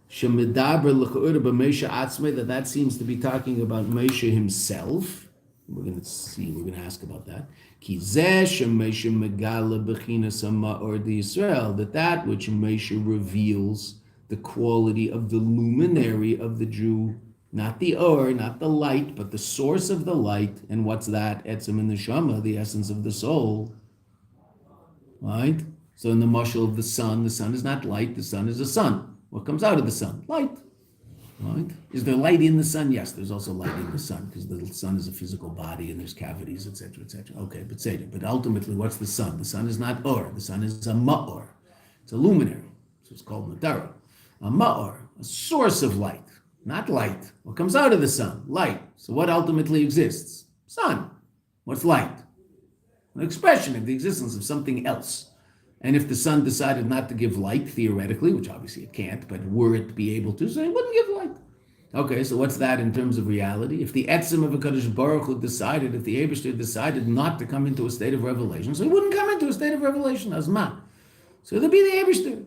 A: Shemidaber l'cha'ur b'Moshe atzmei, that seems to be talking about Moshe himself. We're going to ask about that. Ki zeh sheMoshe megala b'chinas ha'ma'or d'Yisrael, that which Moshe reveals the quality of the luminary of the Jew, not the or, not the light, but the source of the light. And what's that? Etzem and neshama, the essence of the soul. Right? So in the mashal of the sun is not light, the sun is a sun. What comes out of the sun? Light. Right? Is there light in the sun? Yes, there's also light in the sun, because the sun is a physical body and there's cavities, etc., etc. Okay, but ultimately, what's the sun? The sun is not or, the sun is a ma'or. It's a luminary, so it's called matara. A ma'or, a source of light, not light. What comes out of the sun? Light. So what ultimately exists? Sun. What's light? An expression of the existence of something else. And if the sun decided not to give light, theoretically, which obviously it can't, but were it to be able to, so it wouldn't give light. Okay, so what's that in terms of reality? If the etzem of HaKadosh Baruch Hu decided, if the Eibishter decided not to come into a state of revelation, so he wouldn't come into a state of revelation, Azman. So there'd be the Eibishter.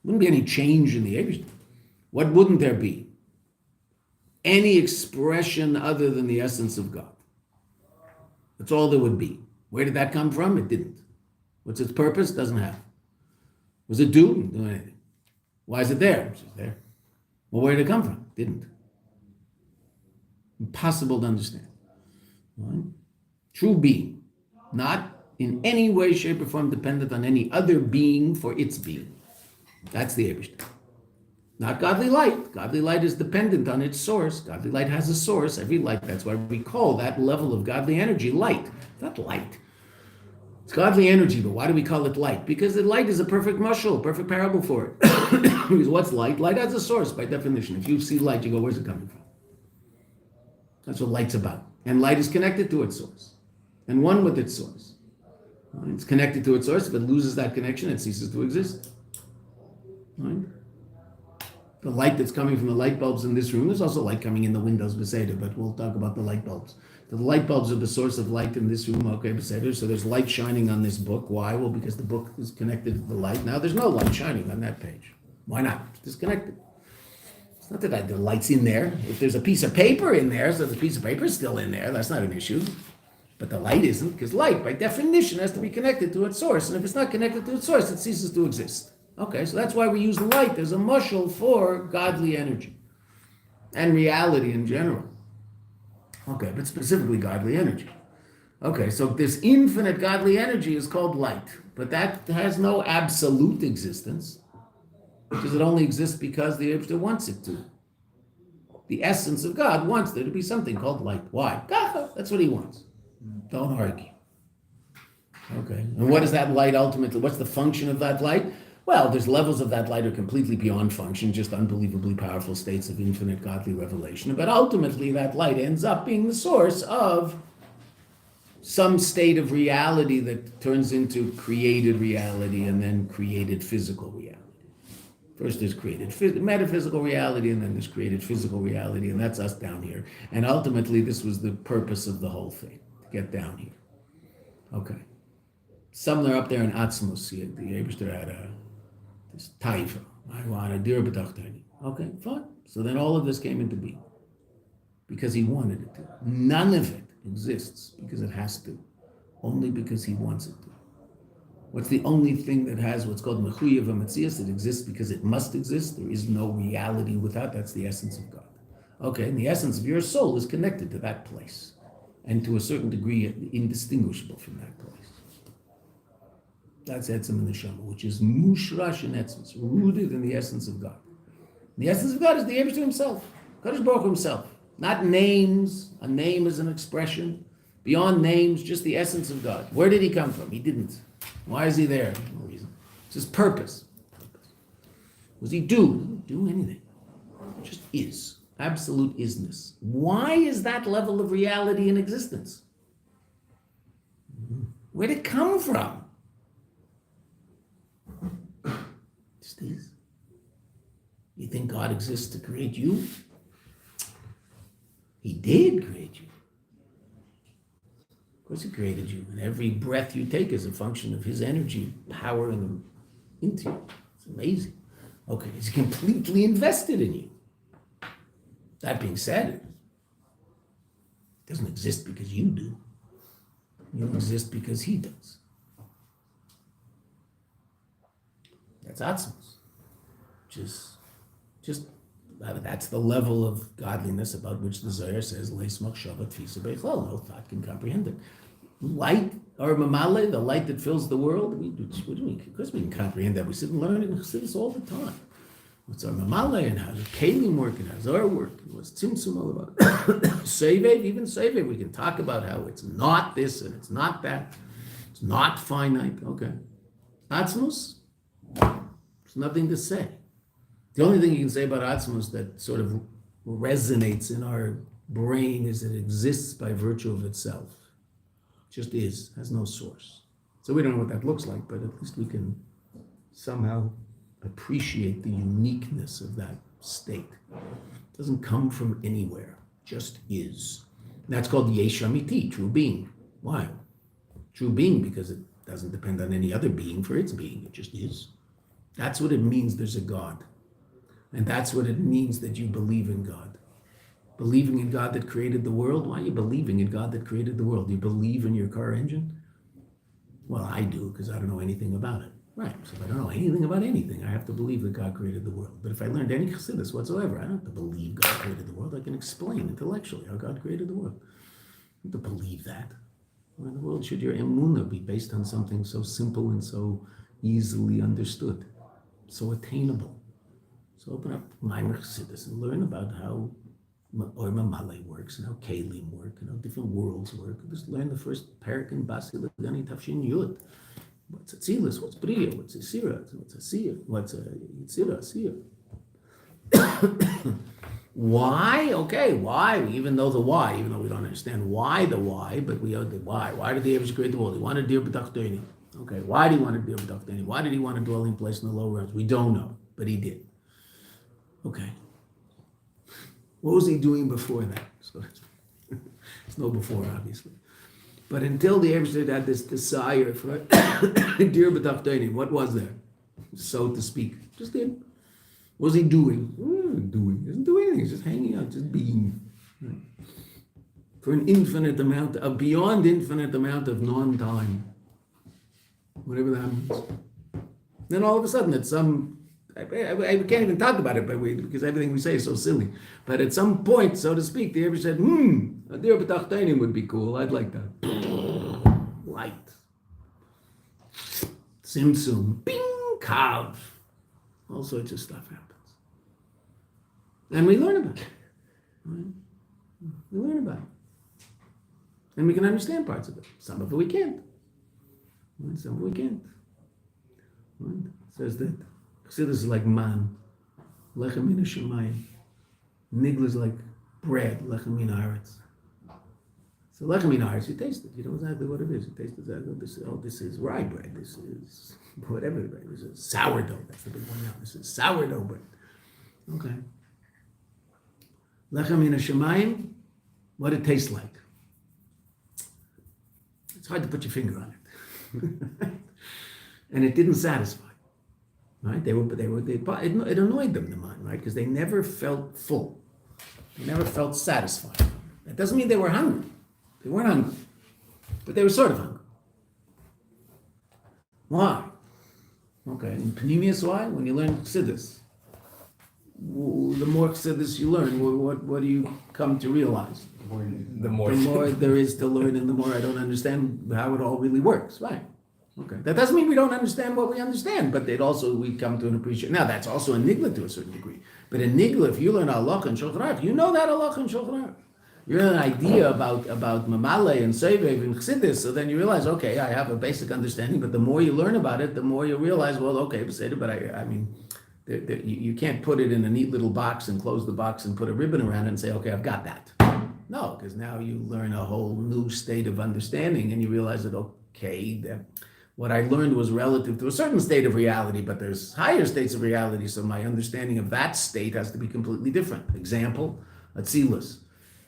A: Wouldn't be any change in the Eibishter. What wouldn't there be? Any expression other than the essence of God. That's all there would be. Where did that come from? It didn't. What's its purpose? Doesn't have. Was it do? Didn't do anything. Why is it there? It's just there. Well, where did it come from? Didn't. Impossible to understand. Right? True being. Not in any way, shape, or form dependent on any other being for its being. That's the Eibishter. Not godly light. Godly light is dependent on its source. Godly light has a source. Every light, that's why we call that level of godly energy light. It's not light. It's godly energy, but why do we call it light? Because the light is a perfect mashal, perfect parable for it. Because what's light? Light has a source by definition. If you see light, you go, where's it coming from? That's what light's about. And light is connected to its source and one with its source. It's connected to its source. If it loses that connection, it ceases to exist. Right? The light that's coming from the light bulbs in this room, there's also light coming in the windows, Beseder, but we'll talk about the light bulbs. The light bulbs are the source of light in this room, okay, Beseder. So there's light shining on this book. Why? Well, because the book is connected to the light. Now there's no light shining on that page. Why not? It's disconnected. It's not that the light's in there. If there's a piece of paper in there, so the piece of paper is still in there, that's not an issue. But the light isn't, because light, by definition, has to be connected to its source. And if it's not connected to its source, it ceases to exist. Okay, so that's why we use light as a mushal for godly energy and reality in general. Okay, but specifically godly energy. Okay, so this infinite godly energy is called light, but that has no absolute existence, because it only exists because the Eibishter wants it to. The essence of God wants there to be something called light. Why? That's what he wants. Don't argue. Okay, and what is that light ultimately? What's the function of that light? Well, there's levels of that light are completely beyond function, just unbelievably powerful states of infinite godly revelation. But ultimately, that light ends up being the source of some state of reality that turns into created reality and then created physical reality. First there's created metaphysical reality, and then there's created physical reality, and that's us down here. And ultimately, this was the purpose of the whole thing, to get down here. Okay. Somewhere up there in Atzmos, the Eibishter had this taifa. I want a dir b'dachtani. Okay, fine. So then all of this came into being because he wanted it to. None of it exists because it has to, only because he wants it to. What's the only thing that has what's called mechuyev hametzias? It exists because it must exist. There is no reality without. That's the essence of God. Okay, and the essence of your soul is connected to that place, and to a certain degree indistinguishable from that place. That's Etzem and Neshama, which is mushrash in Etzem, rooted in the essence of God. The essence of God is the Eibishter himself, Kadosh Baruch Hu himself. Not names. A name is an expression. Beyond names, just the essence of God. Where did he come from? He didn't. Why is he there? No reason. It's his purpose. What does he do? He doesn't do anything. It just is. Absolute isness. Why is that level of reality in existence? Where'd it come from? It just is. You think God exists to create you? He did create you. Of course he created you. And every breath you take is a function of his energy powering them into you. It's amazing. Okay, he's completely invested in you. That being said, it doesn't exist because you do. You exist because he does. That's atzmos. That's the level of godliness about which the Zohar says, Leis machshava tfisa beichol, no thought can comprehend it. Light, or mamale, the light that fills the world, what do you mean? Of course we can comprehend that. We sit and learn in Chassidus all the time. What's our mamale and how the kalim work and how Zohar work and what's tzimtzum all about. Sevev, even Sevev, we can talk about how it's not this and it's not that. It's not finite. Okay. Atzmos, there's nothing to say. The only thing you can say about Atzmos that sort of resonates in our brain is it exists by virtue of itself. It just is, has no source. So we don't know what that looks like, but at least we can somehow appreciate the uniqueness of that state. It doesn't come from anywhere, just is. And that's called Yesh Amiti, true being. Why? True being because it doesn't depend on any other being for its being, it just is. That's what it means there's a God. And that's what it means that you believe in God. Believing in God that created the world, why are you believing in God that created the world? Do you believe in your car engine? Well, I do, because I don't know anything about it. Right, so if I don't know anything about anything, I have to believe that God created the world. But if I learned any Chassidus whatsoever, I don't have to believe God created the world. I can explain intellectually how God created the world. I don't have to believe that. Why in the world should your emunah be based on something so simple and so easily understood, so attainable? So open up Maimar Chassidus and learn about how Oima Male works and how Kalim work and how different worlds work. Just learn the first parak in Basi L'Gani Tafshin Yud. What's a tzilus? What's bria? What's a sira? What's a sia? What's a yitzira? Sia? Why? Okay, why? Even though we don't understand why the why, but we know the why. Why did the Abish create the world? He wanted dir b'tachtonim. Okay, why did he want to dir b'tachtonim? Why did he want a dwelling place in the lower realms? We don't know, but he did. Okay. What was he doing before that? So it's no before, obviously. But until the Eibishter had this desire for dir b'tachtonim, what was there? So to speak. Just him. What was he doing? He doesn't do anything. He's just hanging out, just being. Right? For an infinite amount, a beyond infinite amount of non-time. Whatever that means. Then all of a sudden, at some, I can't even talk about it because everything we say is so silly. But at some point, so to speak, the Eibishter said, a dir b'tachtonim would be cool. I'd like that. Light. Tzimtzum. Bing! Kav. All sorts of stuff happens. And we learn about it. Right? We learn about it. And we can understand parts of it. Some of it we can't. Right? Some of it we can't. Right? It says that Chassidus is like man. Lechem min hashamayim. Nigla is like bread. Lechem min haaretz. So lechem min haaretz, you taste it. You know exactly what it is. You taste it. This is rye bread. This is whatever bread. This is sourdough. That's the big one now. This is sourdough bread. Okay. Lechem min hashamayim, what it tastes like. It's hard to put your finger on it. And it didn't satisfy. Right? It annoyed them, the mind, right? Because they never felt full. They never felt satisfied. That doesn't mean they were hungry. They weren't hungry. But they were sort of hungry. Why? Okay, in Panemius, why? When you learn Chassidus. The more Chassidus you learn, what do you come to realize?
C: The more
A: there is to learn and the more I don't understand how it all really works. Right. Okay. That doesn't mean we don't understand what we understand, but we come to an appreciation. Now, that's also a nigla to a certain degree. But in nigla, if you learn halacha and shulchan aruch, you know that halacha and shulchan aruch. you have an idea about Mamale and Sevev and Chassidus, so then you realize, okay, I have a basic understanding, but the more you learn about it, the more you realize, well, okay, but I mean, you can't put it in a neat little box and close the box and put a ribbon around it and say, okay, I've got that. No, because now you learn a whole new state of understanding and you realize that, okay, that what I learned was relative to a certain state of reality, but there's higher states of reality, so my understanding of that state has to be completely different. Example, Atzilus.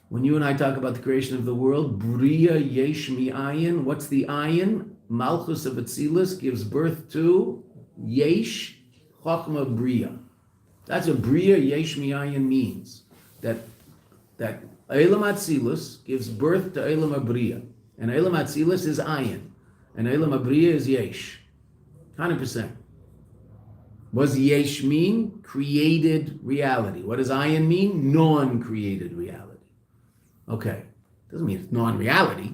A: When you and I talk about the creation of the world, Bria Yesh Mi Ayin, what's the Ayin? Malchus of Atzilus gives birth to Yesh Chachma Bria. That's what Bria Yesh Mi Ayin means. That Eilam Atzilus gives birth to Eilam Bria. And Eilam Atzilus is Ayin. And Eilam Bria is Yesh. 100%. What does Yesh mean? Created reality. What does Ayin mean? Non-created reality. Okay, doesn't mean it's non-reality.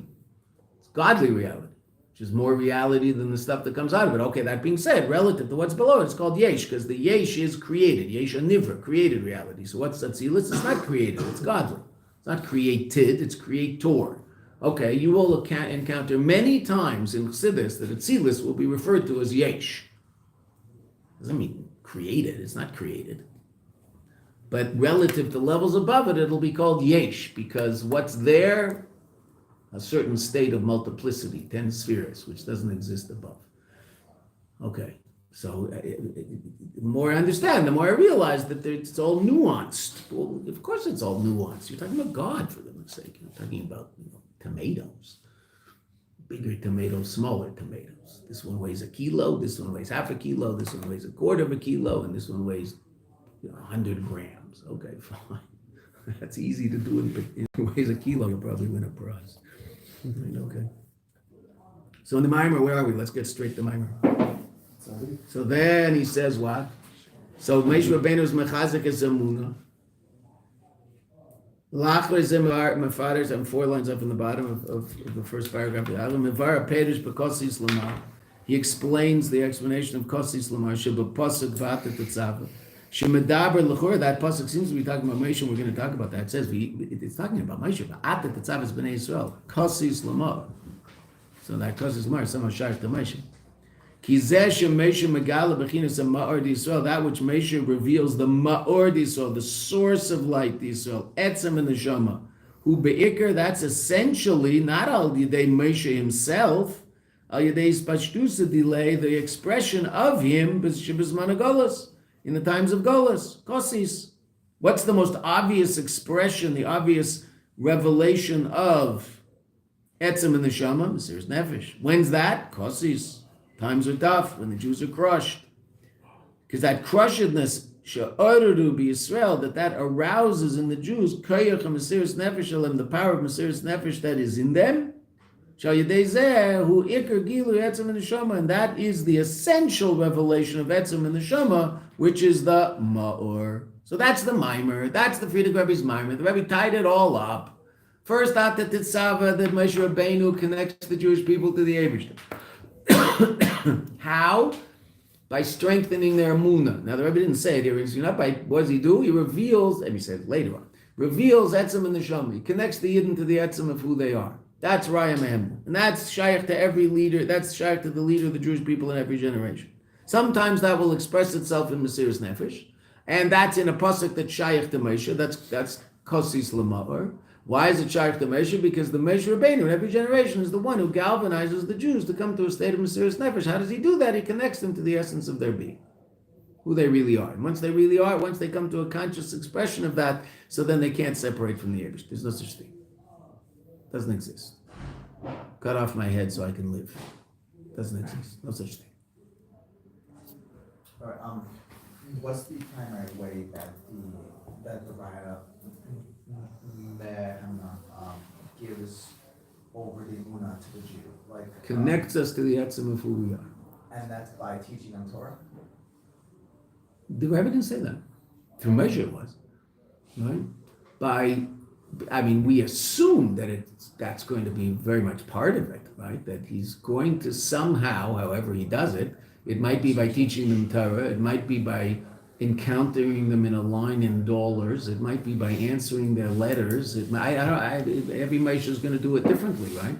A: It's godly reality, which is more reality than the stuff that comes out of it. Okay, that being said, relative to what's below it, it's called Yesh, because the Yesh is created. Yesh Anivra, created reality. So what's Atzilus? It's not created, it's godly. It's not created, it's creator. Okay, you will encounter many times in Chassidus that Atzilus will be referred to as Yesh. Doesn't mean created, it's not created. But relative to levels above it, it'll be called Yesh, because what's there? A certain state of multiplicity, 10 spheres, which doesn't exist above. Okay, so the more I understand, the more I realize that it's all nuanced. Well, of course it's all nuanced. You're talking about God, for goodness sake. You're talking about tomatoes. Bigger tomatoes, smaller tomatoes. This one weighs a kilo, this one weighs half a kilo, this one weighs a quarter of a kilo, and this one weighs 100 grams. Okay, fine. That's easy to do. If it weighs a kilo, you'll probably win a prize. Okay. So in the Mimer, where are we? Let's get straight to Mimer. So then he says what? So Moshe Rabbeinu is mechazik as Emunah. Lachler is mefader's. I'm 4 lines up in the bottom of the first paragraph. Mevara Pedish b'kosis lamar. He explains the explanation of kosis lamar. Sheba pasuk Veata tetzave. Shemedaber l'chor. That pasuk seems to be talking about Moshe. We're going to talk about that. It says it's talking about Moshe. Veata tetzave is b'nei Yisrael. Kosis lamar. So that kosis lamar is somehow shaykh to Moshe. That which Moshe reveals, the Ma'or d'Yisrael, the source of light d'Yisrael, Etzem and the Neshama, who be'ikr, that's essentially not al yedei Moshe himself, al yedei spashtusa delay, the expression of him, b'zman Golos, in the times of Golos, Kosis. What's the most obvious expression, the obvious revelation of Etzem and the Neshama? Mesiras Nefesh. When's that? Kosis. Times are tough, when the Jews are crushed. Because that crushedness, she'oreru b'Yisrael, that arouses in the Jews, koyach ha-mesiras nefesh alem, the power of mesiras nefesh that is in them, shal yedei zeh, hu ikar gilu etzem and neshama, and that is the essential revelation of etzem and neshama, which is the ma'or. So that's the mimer, that's the Frierdiker Rebbe's mimer. The Rebbe tied it all up. First, out the tetzave, that Moshe Rabbeinu connects the Jewish people to the Eibishter. How? By strengthening their emunah. Now the Rebbe didn't say it here. What does he do? He reveals, and he says later on, reveals etzem and neshama. He connects the yidden to the etzem of who they are. That's Raya Mehem. And that's shaykh to every leader. That's shaykh to the leader of the Jewish people in every generation. Sometimes that will express itself in Mesiras Nefesh, and that's in a pasuk that's shaykh to Moshe. That's kosis l'ma'or. Why is it shaykh to Moshe? Because the Moshe Rabbeinu in every generation is the one who galvanizes the Jews to come to a state of Mesiras Nefesh. How does he do that? He connects them to the essence of their being, who they really are. And once they come to a conscious expression of that, so then they can't separate from the Eibush. There's no such thing. Doesn't exist. Cut off my head so I can live. Doesn't exist. No such thing.
E: What's the primary way that the Veata gives over the Emunah to the Jew? Like
A: Connects us to the etzem of who we are.
E: And that's by teaching them Torah?
A: The Rebbe didn't say that. Through Moshe it was. Right? We assume that that's going to be very much part of it, right? That he's going to somehow, however he does it, it might be by teaching them Torah, it might be by encountering them in a line in dollars. It might be by answering their letters. Every Moshe is going to do it differently, right?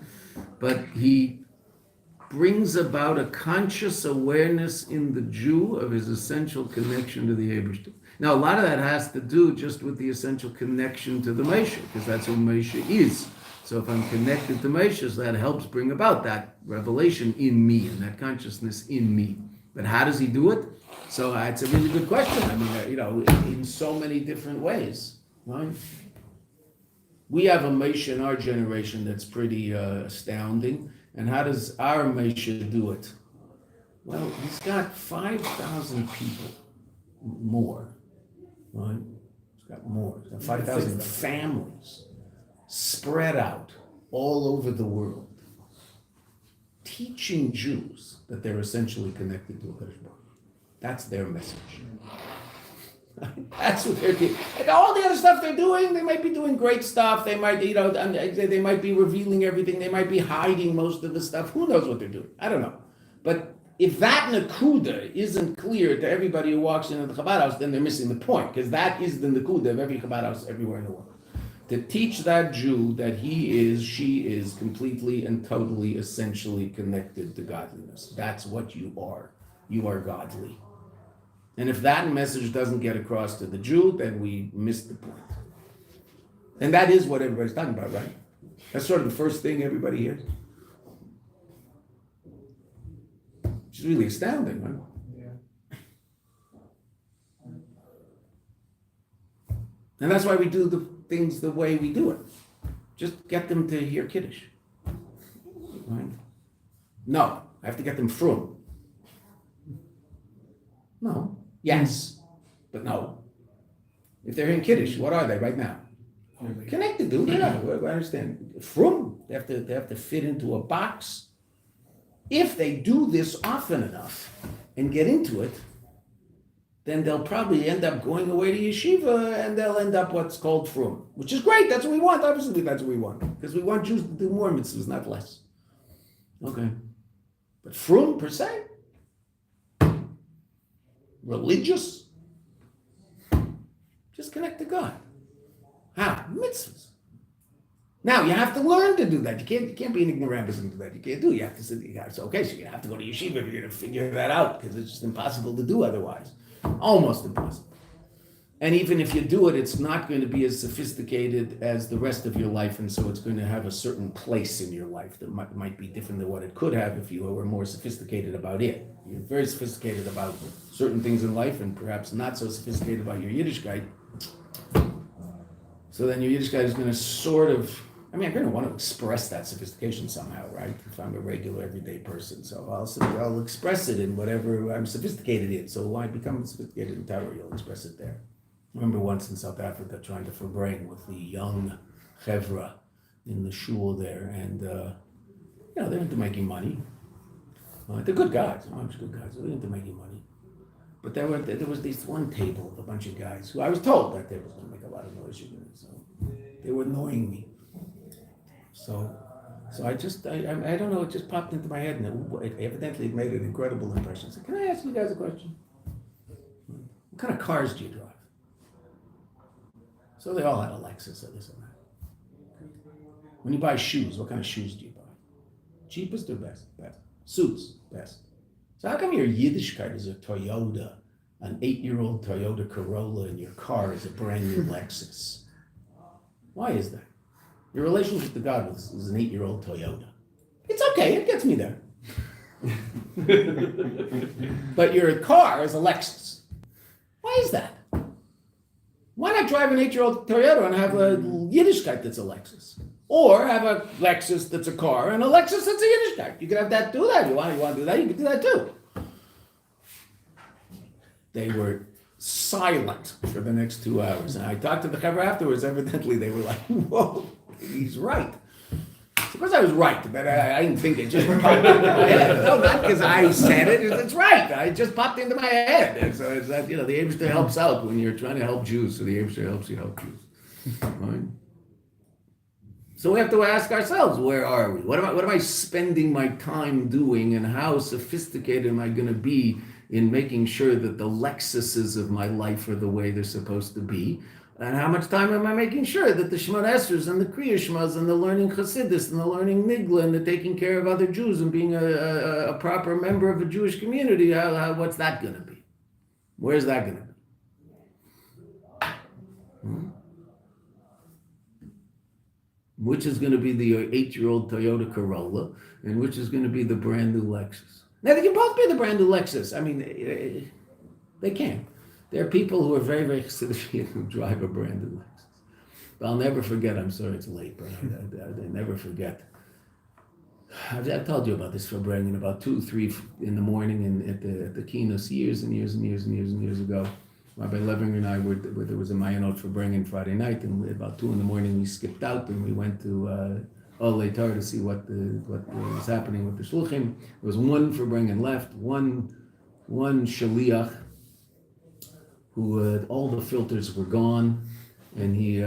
A: But he brings about a conscious awareness in the Jew of his essential connection to the Eibishter. Now, a lot of that has to do just with the essential connection to the Moshe, because that's who Moshe is. So if I'm connected to Moshe, that helps bring about that revelation in me and that consciousness in me. But how does he do it? So it's a really good question. I mean, in so many different ways, right? We have a Moshe in our generation that's pretty astounding. And how does our Moshe do it? Well, he's got 5,000 people more, right? He's got more. He's got 5,000 families spread out all over the world, teaching Jews that they're essentially connected to a Kadosh Baruch. That's their message. That's what they're doing. And all the other stuff they're doing, they might be doing great stuff. They might, they might be revealing everything. They might be hiding most of the stuff. Who knows what they're doing? I don't know. But if that nakuda isn't clear to everybody who walks into the Chabad house, then they're missing the point, because that is the nakuda of every Chabad house everywhere in the world. To teach that Jew that she is completely and totally, essentially connected to godliness. That's what you are. You are godly. And if that message doesn't get across to the Jew, then we miss the point. And that is what everybody's talking about, right? That's sort of the first thing everybody hears. Which is really astounding, right?
E: Yeah.
A: And that's why we do the things the way we do it. Just get them to hear Kiddush. Right? No, I have to get them from. No. Yes, but no. If they're in Kiddush, what are they right now? Connected, dude. Yeah, I understand. From, they have to fit into a box. If they do this often enough and get into it, then they'll probably end up going away to yeshiva and they'll end up what's called frum, which is great. That's what we want. Obviously, that's what we want, because we want Jews to do more mitzvahs, not less. Okay, but frum per se. Religious? Just connect to God. How? Mitzvahs. Now you have to learn to do that. You can't be an ignoramus and do that. You can't do it. You have to sit. Okay, so you have to go to yeshiva if you're going to figure that out, because it's just impossible to do otherwise. Almost impossible. And even if you do it, it's not going to be as sophisticated as the rest of your life, and so it's going to have a certain place in your life that might be different than what it could have if you were more sophisticated about it. You're very sophisticated about certain things in life, and perhaps not so sophisticated about your Yiddishkeit. So then your Yiddishkeit is going to sort of, I'm going to want to express that sophistication somehow, right? If I'm a regular, everyday person. So I'll express it in whatever I'm sophisticated in. So when I become sophisticated in Torah, you'll express it there. I remember once in South Africa trying to verbring with the young chevra in the shul there, and they're into making money. They're good guys. They're good guys. They're into making money. But there was this one table with a bunch of guys who I was told that table was going to make a lot of noise. So they were annoying me. So I don't know. It just popped into my head, and it evidently made an incredible impression. I said, "Can I ask you guys a question? What kind of cars do you drive?" So they all had a Lexus or this and that. When you buy shoes, what kind of shoes do you buy? Cheapest or best? Best. Suits, best. So how come your Yiddishkeit is a Toyota, an 8-year-old Toyota Corolla, and your car is a brand new Lexus? Why is that? Your relationship to God is an 8-year-old Toyota. It's okay, it gets me there. But your car is a Lexus. Why is that? Why not drive an 8-year-old Toyota and have a Yiddishkeit that's a Lexus? Or have a Lexus that's a car and a Lexus that's a Yiddishkeit. You could have that, do that. You want to do that, you could do that too. They were silent for the next 2 hours. And I talked to the cover afterwards. Evidently, they were like, whoa, he's right. Suppose I was right, but I didn't think it just popped into my head. No, not because I said it. It's right. It just popped into my head. And so it's that, the Eibishter helps out when you're trying to help Jews. So the Eibishter helps you help Jews. Right? So we have to ask ourselves, where are we? What am I spending my time doing, and how sophisticated am I going to be in making sure that the Lexuses of my life are the way they're supposed to be? And how much time am I making sure that the Shemona Esrers and the Kriya Shmas and the learning Chassidus and the learning Nigla and the taking care of other Jews and being a proper member of a Jewish community, what's that going to be? Where's that going to be? Which is going to be the 8-year-old Toyota Corolla and which is going to be the brand new Lexus? Now, they can both be the brand new Lexus. I mean, they can. There are people who are very, very Chassidish who drive a brand new Lexus. But I'll never forget, I'm sorry it's late, but I never forget. I've told you about this for bringing about 2, 3 in the morning at the Kinos years and years ago. Rabbi Levinger and I there was a Mayanot for bringing Friday night, and about 2 in the morning we skipped out and we went to Olei Torah to see what was happening with the Shluchim. There was one for bringing left, one Shaliach, who all the filters were gone, and he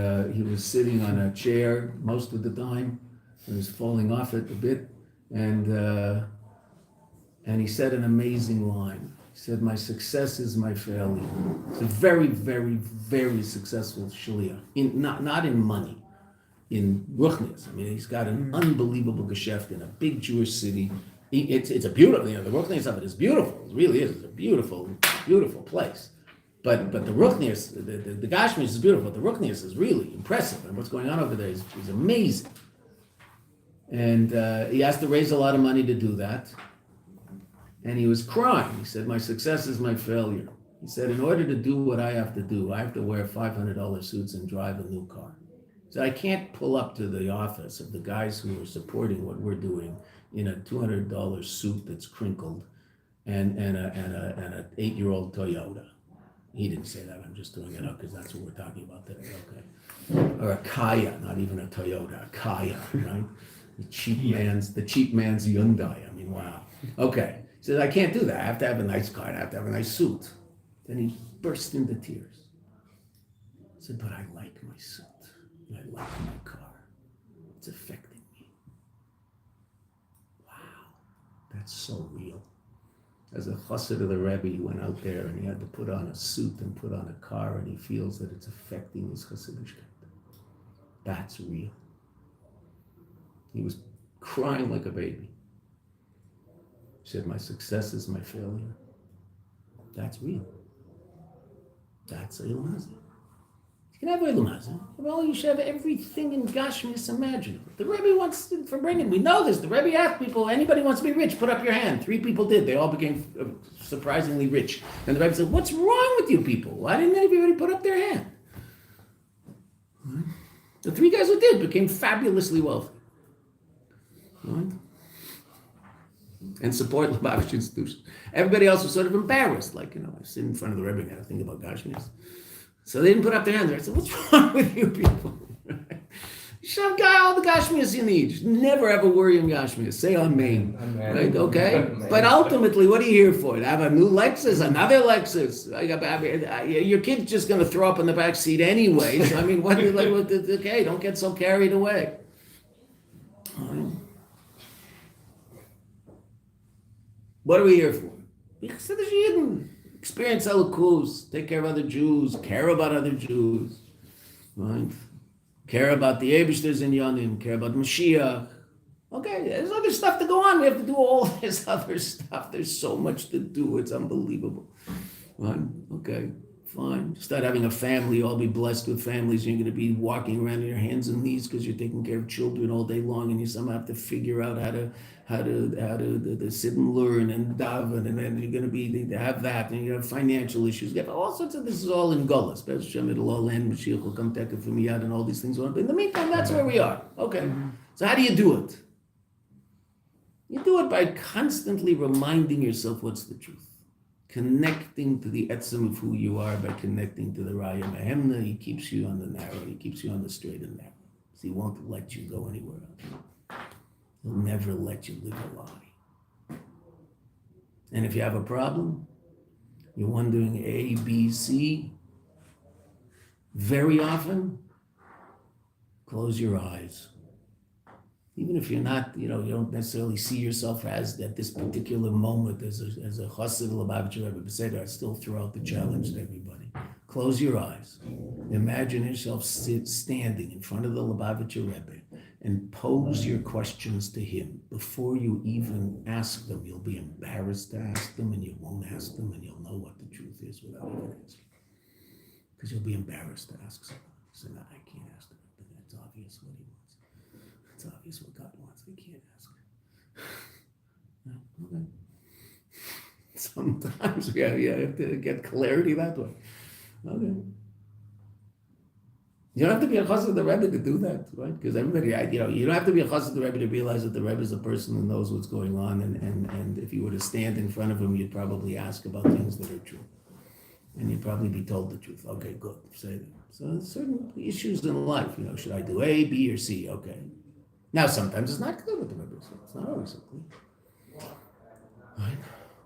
A: was sitting on a chair most of the time. He was falling off it a bit, and he said an amazing line. He said, "My success is my failure." It's a very, very, very successful shaliach. Not in money, in ruchnias. I mean, he's got an unbelievable geschäft in a big Jewish city. It's a beautiful. The ruchnias of it is beautiful. It really is. It's a beautiful, beautiful place. But the ruchnias, the Gashmias is beautiful. But the ruchnias is really impressive, and what's going on over there is amazing. And he has to raise a lot of money to do that. And he was crying. He said, "My success is my failure." He said, "In order to do what I have to do, I have to wear $500 suits and drive a new car." He said, "I can't pull up to the office of the guys who are supporting what we're doing in a $200 suit that's crinkled and an 8-year-old Toyota." He didn't say that. I'm just doing it up because that's what we're talking about today. Okay. Or a Kaya, not even a Toyota, a Kaya, right? The cheap man's Hyundai. I mean, wow. Okay. He says, "I can't do that. I have to have a nice car. I have to have a nice suit." Then he burst into tears. He said, "But I like my suit. I like my car. It's affecting me." Wow. That's so real. As a chassid of the Rebbe, he went out there and he had to put on a suit and put on a car, and he feels that it's affecting his chassidishkeit. That's real. He was crying like a baby. He said, "My success is my failure." That's real. That's Eilam Hazeh. You can have Eilam Hazeh. Well, you should have everything in Gashmias imaginable. The Rebbe wants to, for bringing, we know this. The Rebbe asked people, "Anybody wants to be rich? Put up your hand." 3 people did. They all became surprisingly rich. And the Rebbe said, "What's wrong with you people? Why didn't anybody put up their hand?" The 3 guys who did became fabulously wealthy. Right? And support Lubavitch institutions. Everybody else was sort of embarrassed, like, I sit in front of the Rebbe and I think about Gashmias. So they didn't put up their hands. I said, "What's wrong with you people? You should have got all the Gashmias you need. Just never ever worry in Gashmias. Say Amen. Right? Okay? Amen. But ultimately, what are you here for? To have a new Lexus, another Lexus? Your kid's just going to throw up in the back seat anyway. So, I mean, okay, don't get so carried away. What are we here for? Because the Yidden experience Elokus, take care of other Jews, care about other Jews, right? Care about the Eibishter's in Yonim, care about Mashiach. Okay, there's other stuff to go on. We have to do all this other stuff. There's so much to do. It's unbelievable. Right? Okay, fine. Start having a family. All be blessed with families. You're going to be walking around on your hands and knees because you're taking care of children all day long, and you somehow have to figure out how to sit and learn and daven, and then you're going to be have that, and you have financial issues. You have all sorts of. This is all in Golas. Be'ez Hashem, it'll all end. Mashiach will come take it from Yad, and all these things. But in the meantime, that's where we are. Okay. So how do you do it? You do it by constantly reminding yourself what's the truth. Connecting to the etzem of who you are by connecting to the Raya Mehemna. He keeps you on the narrow. He keeps you on the straight and narrow. So he won't let you go anywhere else. He'll never let you live a lie. And if you have a problem, you're wondering A, B, C, very often, close your eyes. Even if you're not, you don't necessarily see yourself as at this particular moment as a chassid Lubavitcher Rebbe Beseder, I still throw out the challenge to everybody. Close your eyes. Imagine yourself standing in front of the Lubavitcher Rebbe and pose your questions to him. Before you even ask them, you'll be embarrassed to ask them, and you won't ask them, and you'll know what the truth is without even asking. Because you'll be embarrassed to ask someone. So, no, I can't ask them, but that's obvious what he wants. It's obvious what God wants. I can't ask. No, okay. Sometimes you have to get clarity that way. Okay. You don't have to be a chassid of the Rebbe to do that, right? Because everybody, you don't have to be a chassid of the Rebbe to realize that the Rebbe is a person who knows what's going on, and if you were to stand in front of him, you'd probably ask about things that are true. And you'd probably be told the truth. Okay, good. Say that. So certain issues in life, should I do A, B, or C? Okay. Now, sometimes it's not clear what the Rebbe says. It's not always so clear. Right?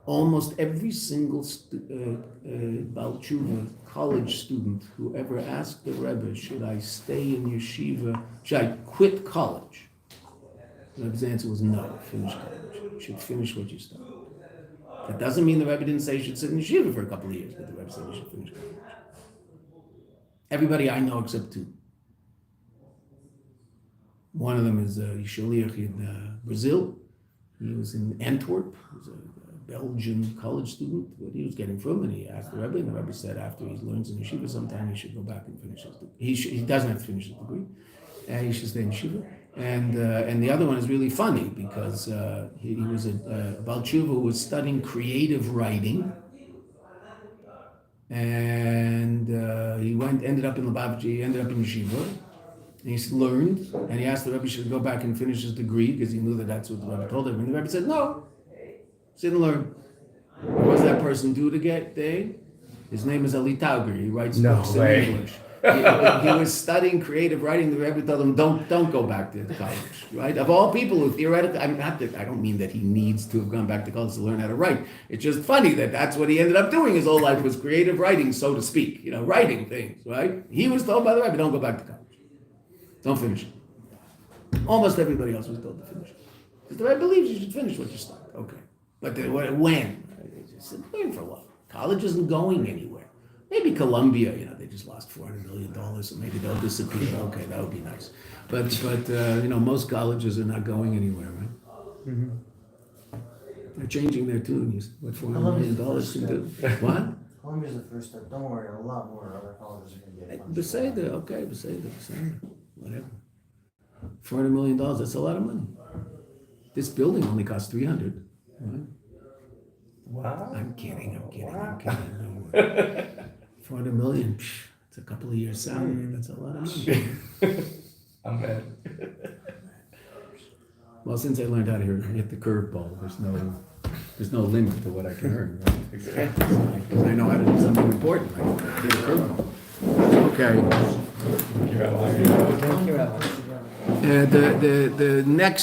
A: Almost every single Baal Tshuva college student who ever asked the Rebbe, should I stay in yeshiva, should I quit college? The Rebbe's answer was no, finish college. You should finish what you started. That doesn't mean the Rebbe didn't say you should sit in yeshiva for a couple of years, but the Rebbe said you should finish college. Everybody I know except two. One of them is a shaliach in Brazil. He was in Antwerp. He was a Belgian college student, what he was getting from, and he asked the Rebbe, and the Rebbe said after he learns in yeshiva sometime he should go back and finish his degree. He doesn't have to finish his degree, and he should stay in yeshiva. And the other one is really funny because he was a Baal Tshuva who was studying creative writing, and he ended up in Lubavitch, he ended up in yeshiva. And he learned, and he asked the Rebbe he should go back and finish his degree because he knew that that's what the Rebbe told him. And the Rebbe said, no, sit and learn. What does that person do to get there? His name is Ali Tauger. He writes books in English. He was studying creative writing. The Rebbe told him, don't go back to college, right? Of all people who theoretically, I don't mean that he needs to have gone back to college to learn how to write. It's just funny that that's what he ended up doing his whole life was creative writing, so to speak, writing things, right? He was told by the Rebbe, don't go back to college. Don't finish it. Almost everybody else was told to finish it. Because the Rebbe believes you should finish what you start. Okay. But when? Just learn for a while. College isn't going anywhere. Maybe Columbia, they just lost $400 million, so maybe they'll disappear. Okay, that would be nice. But most colleges are not going anywhere, right? Mm-hmm. They're changing their tune. What $400 million can do? What?
E: Columbia's the first step. Don't worry, a lot more other colleges are going to get money.
A: Beseda, okay, Beseda, whatever. $400 million, that's a lot of money. This building only costs $300. Right?
C: Wow.
A: I'm kidding. No. 400 million, it's a couple of years salary. That's a lot of money.
C: Amen.
A: Well, since I learned how to hit the curveball, there's no limit to what I can earn, right?
C: Exactly.
A: Because I know how to do something important, right? Hit a curveball. Okay.
C: You're out.
E: Thank you, Rabbi.
A: The next